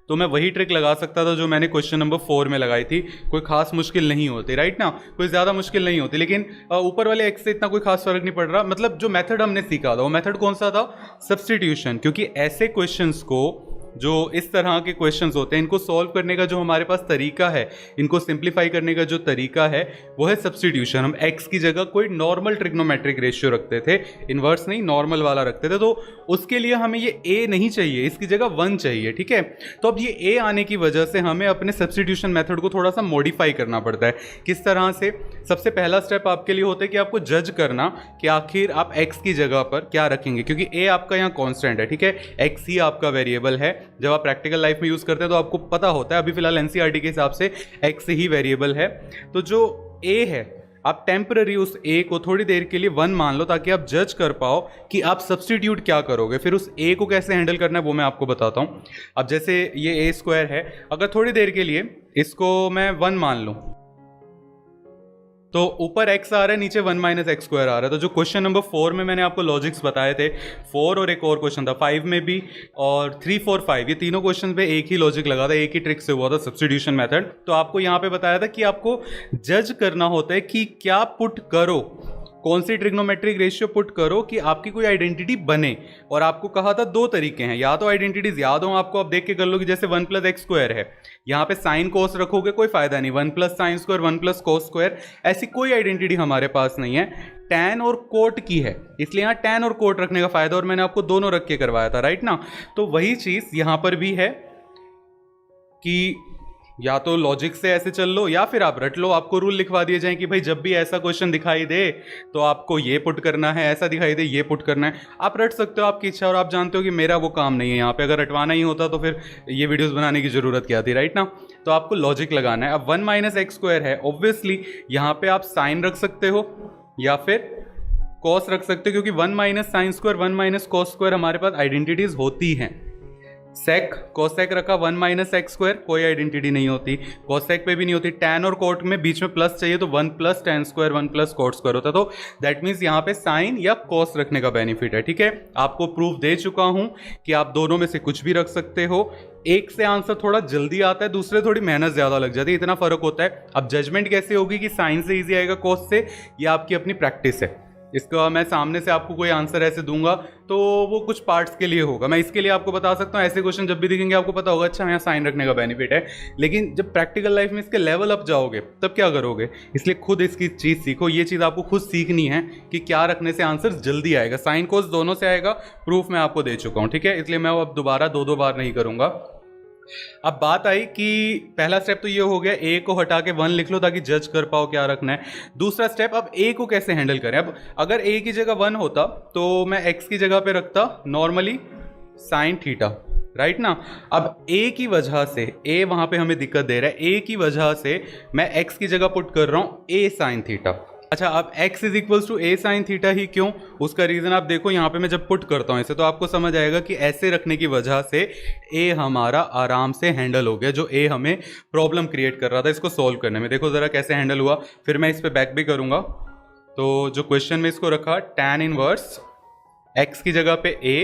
तो मैं वही ट्रिक लगा सकता था जो मैंने क्वेश्चन नंबर 4 में लगाई थी, कोई खास मुश्किल नहीं होती, राइट ना, कोई ज़्यादा मुश्किल नहीं होती। लेकिन ऊपर वाले एक्स से इतना कोई खास फर्क नहीं पड़ रहा। मतलब जो मेथड हमने सीखा था वो मेथड कौन सा था? सब्स्टिट्यूशन। क्योंकि ऐसे क्वेश्चंस को, जो इस तरह के क्वेश्चंस होते हैं, इनको सॉल्व करने का जो हमारे पास तरीका है, इनको सिंप्लीफाई करने का जो तरीका है वो है सब्स्टिट्यूशन। हम x की जगह कोई नॉर्मल ट्रिग्नोमेट्रिक रेशियो रखते थे, इन्वर्स नहीं, नॉर्मल वाला रखते थे। तो उसके लिए हमें ये a नहीं चाहिए, इसकी जगह 1 चाहिए, ठीक है। तो अब ये a आने की वजह से हमें अपने सब्स्टिट्यूशन मेथड को थोड़ा सा मॉडिफाई करना पड़ता है। किस तरह से? सबसे पहला स्टेप आपके लिए होता है कि आपको जज करना कि आखिर आप x की जगह पर क्या रखेंगे, क्योंकि a आपका यहाँ कॉन्स्टेंट है, ठीक है, x ही आपका वेरिएबल है। जब आप प्रैक्टिकल लाइफ में यूज करते हैं तो आपको पता होता है, अभी फिलहाल एनसीईआरटी के हिसाब से x ही वेरिएबल है। तो जो a है, आप टेम्पररी उस a को थोड़ी देर के लिए 1 मान लो, ताकि आप जज कर पाओ कि आप सब्स्टिट्यूट क्या करोगे। फिर उस a को कैसे हैंडल करना है वो मैं आपको बताता हूं। अब जैसे ये a² है, अगर थोड़ी देर के लिए इसको मैं 1 मान लूं तो ऊपर x आ रहा है, नीचे 1 - x² आ रहा है। तो जो क्वेश्चन नंबर 4 में मैंने आपको लॉजिक्स बताए थे, 4 और एक और क्वेश्चन था 5 में भी, और 3, 4, 5, ये तीनों क्वेश्चन पे एक ही लॉजिक लगा था, एक ही ट्रिक से हुआ था, सब्स्टिट्यूशन मेथड। तो आपको यहाँ पे बताया था कि आपको जज करना होता है कि क्या पुट करो, कौन सी ट्रिग्नोमेट्रिक रेशियो पुट करो कि आपकी कोई आइडेंटिटी बने। और आपको कहा था 2 तरीके हैं, या तो आइडेंटिटीज याद हो आपको, आप देख के कर लो कि जैसे 1 + x² है, यहाँ पे साइन कोस रखोगे कोई फायदा नहीं, 1 + sin², 1 + cos², ऐसी कोई आइडेंटिटी हमारे पास नहीं है। टैन और कोट की है, इसलिए यहाँ टैन और कोट रखने का फायदा, और मैंने आपको दोनों रख के करवाया था, राइट ना। तो वही चीज यहाँ पर भी है कि या तो लॉजिक से ऐसे चल लो, या फिर आप रट लो, आपको रूल लिखवा दिए जाए कि भाई जब भी ऐसा क्वेश्चन दिखाई दे तो आपको ये पुट करना है, ऐसा दिखाई दे ये पुट करना है। आप रट सकते हो, आपकी इच्छा, और आप जानते हो कि मेरा वो काम नहीं है यहाँ पे। अगर रटवाना ही होता तो फिर ये वीडियोस बनाने की जरूरत क्या थी, राइट ना। तो आपको लॉजिक लगाना है। अब 1 - x² है, ऑब्वियसली यहाँ पे आप साइन रख सकते हो या फिर कॉस रख सकते हो, क्योंकि 1 - sin², 1 - cos² हमारे पास आइडेंटिटीज होती हैं। सेक, कोसेक रखा, 1 - x², कोई आइडेंटिटी नहीं होती, कोसेक पे भी नहीं होती। टैन और कोट में बीच में प्लस चाहिए, तो 1 + tan², 1 + cot² होता। तो दैट मीन्स यहाँ पे साइन या कॉस रखने का बेनिफिट है, ठीक है। आपको प्रूफ दे चुका हूं कि आप दोनों में से कुछ भी रख सकते हो। एक से आंसर थोड़ा जल्दी आता है, दूसरे थोड़ी मेहनत ज्यादा लग जाती है, इतना फर्क होता है। अब जजमेंट कैसे होगी कि साइन से ईजी आएगा कॉस से, या आपकी अपनी प्रैक्टिस है। इसका मैं सामने से आपको कोई आंसर ऐसे दूंगा तो वो कुछ पार्ट्स के लिए होगा, मैं इसके लिए आपको बता सकता हूँ। ऐसे क्वेश्चन जब भी दिखेंगे आपको पता होगा अच्छा यहाँ साइन रखने का बेनिफिट है। लेकिन जब प्रैक्टिकल लाइफ में इसके लेवल अप जाओगे तब क्या करोगे, इसलिए खुद इसकी चीज़ सीखो। ये चीज़ आपको खुद सीखनी है कि क्या रखने से आंसर जल्दी आएगा। साइन कोस दोनों से आएगा, प्रूफ मैं आपको दे चुका हूँ, ठीक है। इसलिए मैं अब दोबारा 2 बार नहीं करूँगा। अब बात आई कि पहला स्टेप तो ये हो गया, ए को हटा के 1 लिख लो ताकि जज कर पाओ क्या रखना है। दूसरा स्टेप, अब ए को कैसे हैंडल करें। अब अगर ए की जगह 1 होता तो मैं एक्स की जगह पे रखता नॉर्मली साइन थीटा, राइट ना। अब ए की वजह से, ए वहां पे हमें दिक्कत दे रहा है, ए की वजह से मैं एक्स की जगह पुट कर रहा हूं ए साइन थीटा। अच्छा, अब x = a sin थीटा ही क्यों, उसका रीजन आप देखो यहाँ पे मैं जब पुट करता हूँ इसे तो आपको समझ आएगा कि ऐसे रखने की वजह से a हमारा आराम से हैंडल हो गया। जो a हमें प्रॉब्लम क्रिएट कर रहा था इसको सॉल्व करने में, देखो जरा कैसे हैंडल हुआ। फिर मैं इस पर बैक भी करूँगा। तो जो क्वेश्चन में इसको रखा tan इनवर्स x की जगह पे a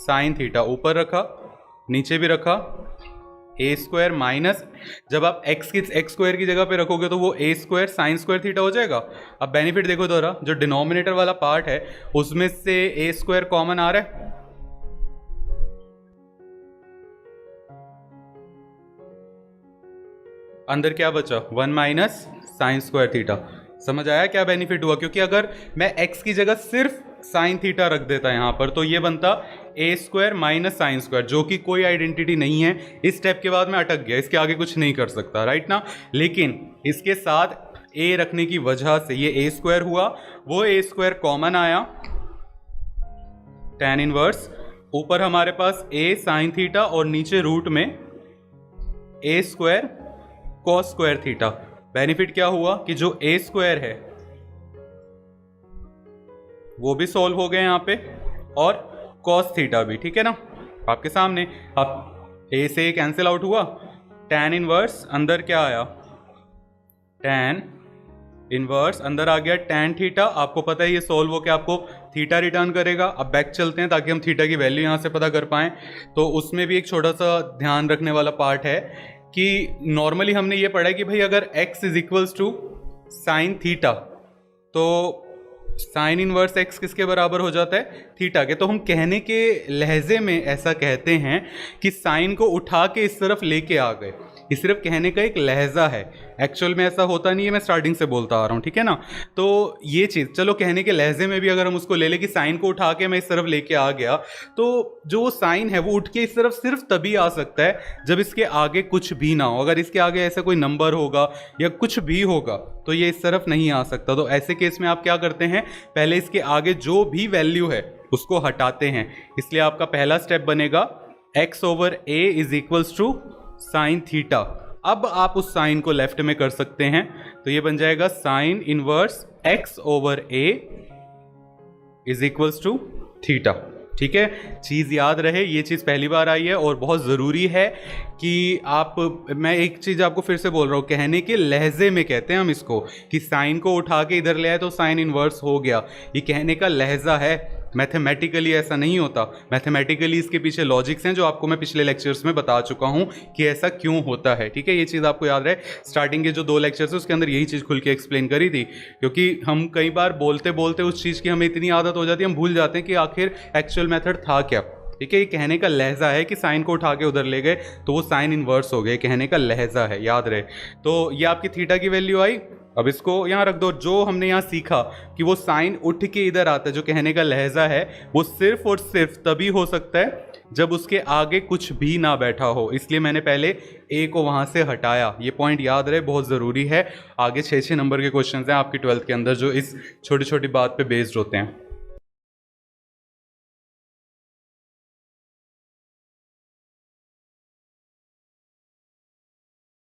sin थीटा, ऊपर रखा नीचे भी रखा a² माइनस, जब आप x² की जगह पे रखोगे तो वो a² sin² थीटा हो जाएगा। अब बेनिफिट देखो जरा, जो डिनोमिनेटर वाला पार्ट है उसमें से a² कॉमन आ रहा है, अंदर क्या बचा 1 - sin² थीटा। समझ आया क्या बेनिफिट हुआ, क्योंकि अगर मैं x की जगह सिर्फ साइन थीटा रख देता यहाँ पर तो ये बनता a² माइनस sin², जो कि कोई आइडेंटिटी नहीं है। इस स्टेप के बाद मैं अटक गया, इसके आगे कुछ नहीं कर सकता, राइट ना। लेकिन इसके साथ a रखने की वजह से ये a² हुआ, वो a² कॉमन आया, tan इनवर्स, ऊपर हमारे पास a साइन थीटा और नीचे रूट में a² cos² थीटा। बेनिफिट क्या हुआ कि जो ए स्क्वायर है वो भी सॉल्व हो गए यहाँ पे, और कॉस थीटा भी, ठीक है ना, आपके सामने। अब ए से कैंसिल आउट हुआ, tan इनवर्स अंदर क्या आया, tan इनवर्स अंदर आ गया tan थीटा। आपको पता है ये सॉल्व होकर आपको थीटा रिटर्न करेगा। अब बैक चलते हैं ताकि हम थीटा की वैल्यू यहाँ से पता कर पाएं। तो उसमें भी एक छोटा सा ध्यान रखने वाला पार्ट है कि नॉर्मली हमने ये पढ़ा है कि भाई अगर x is equals to sine theta तो साइन इनवर्स x किसके बराबर हो जाता है, थीटा के। तो हम कहने के लहजे में ऐसा कहते हैं कि साइन को उठा के इस तरफ लेके आ गए। ये सिर्फ कहने का एक लहजा है, एक्चुअल में ऐसा होता नहीं है, मैं स्टार्टिंग से बोलता आ रहा हूँ, ठीक है ना। तो ये चीज़ चलो कहने के लहजे में भी अगर हम उसको ले लें कि साइन को उठा के मैं इस तरफ लेके आ गया, तो जो वो साइन है वो उठ के इस तरफ सिर्फ तभी आ सकता है जब इसके आगे कुछ भी ना हो। अगर इसके आगे ऐसा कोई नंबर होगा या कुछ भी होगा तो ये इस तरफ नहीं आ सकता। तो ऐसे केस में आप क्या करते हैं, पहले इसके आगे जो भी वैल्यू है उसको हटाते हैं। इसलिए आपका पहला स्टेप बनेगा x over a is equals to sine theta. अब आप उस साइन को लेफ्ट में कर सकते हैं, तो ये बन जाएगा sine inverse x over a is equals to theta, ठीक है। चीज़ याद रहे, ये चीज़ पहली बार आई है और बहुत ज़रूरी है कि आप, मैं एक चीज़ आपको फिर से बोल रहा हूँ, कहने के लहजे में कहते हैं हम इसको कि साइन को उठा के इधर ले आए तो साइन इनवर्स हो गया। ये कहने का लहजा है, मैथमेटिकली ऐसा नहीं होता। मैथमेटिकली इसके पीछे लॉजिक्स हैं जो आपको मैं पिछले लेक्चर्स में बता चुका हूँ कि ऐसा क्यों होता है, ठीक है। ये चीज़ आपको याद रहे, स्टार्टिंग के जो 2 लेक्चर्स है उसके अंदर यही चीज़ खुल के एक्सप्लेन करी थी। क्योंकि हम कई बार बोलते बोलते उस चीज़ की हमें इतनी आदत हो जाती है, हम भूल जाते हैं कि आखिर एक्चुअल मेथड था क्या, ठीक है। ये कहने का लहजा है कि साइन को उठा के उधर ले गए तो वो साइन इनवर्स हो गए, कहने का लहजा है, याद रहे। तो ये आपकी थीटा की वैल्यू आई। अब इसको यहाँ रख दो। जो हमने यहाँ सीखा कि वो साइन उठ के इधर आता है, जो कहने का लहजा है वो सिर्फ और सिर्फ तभी हो सकता है जब उसके आगे कुछ भी ना बैठा हो। इसलिए मैंने पहले ए को वहाँ से हटाया। ये पॉइंट याद रहे, बहुत ज़रूरी है। आगे 6-6 नंबर के क्वेश्चन हैं आपकी 12th के अंदर जो इस छोटी छोटी बात पे बेस्ड होते हैं।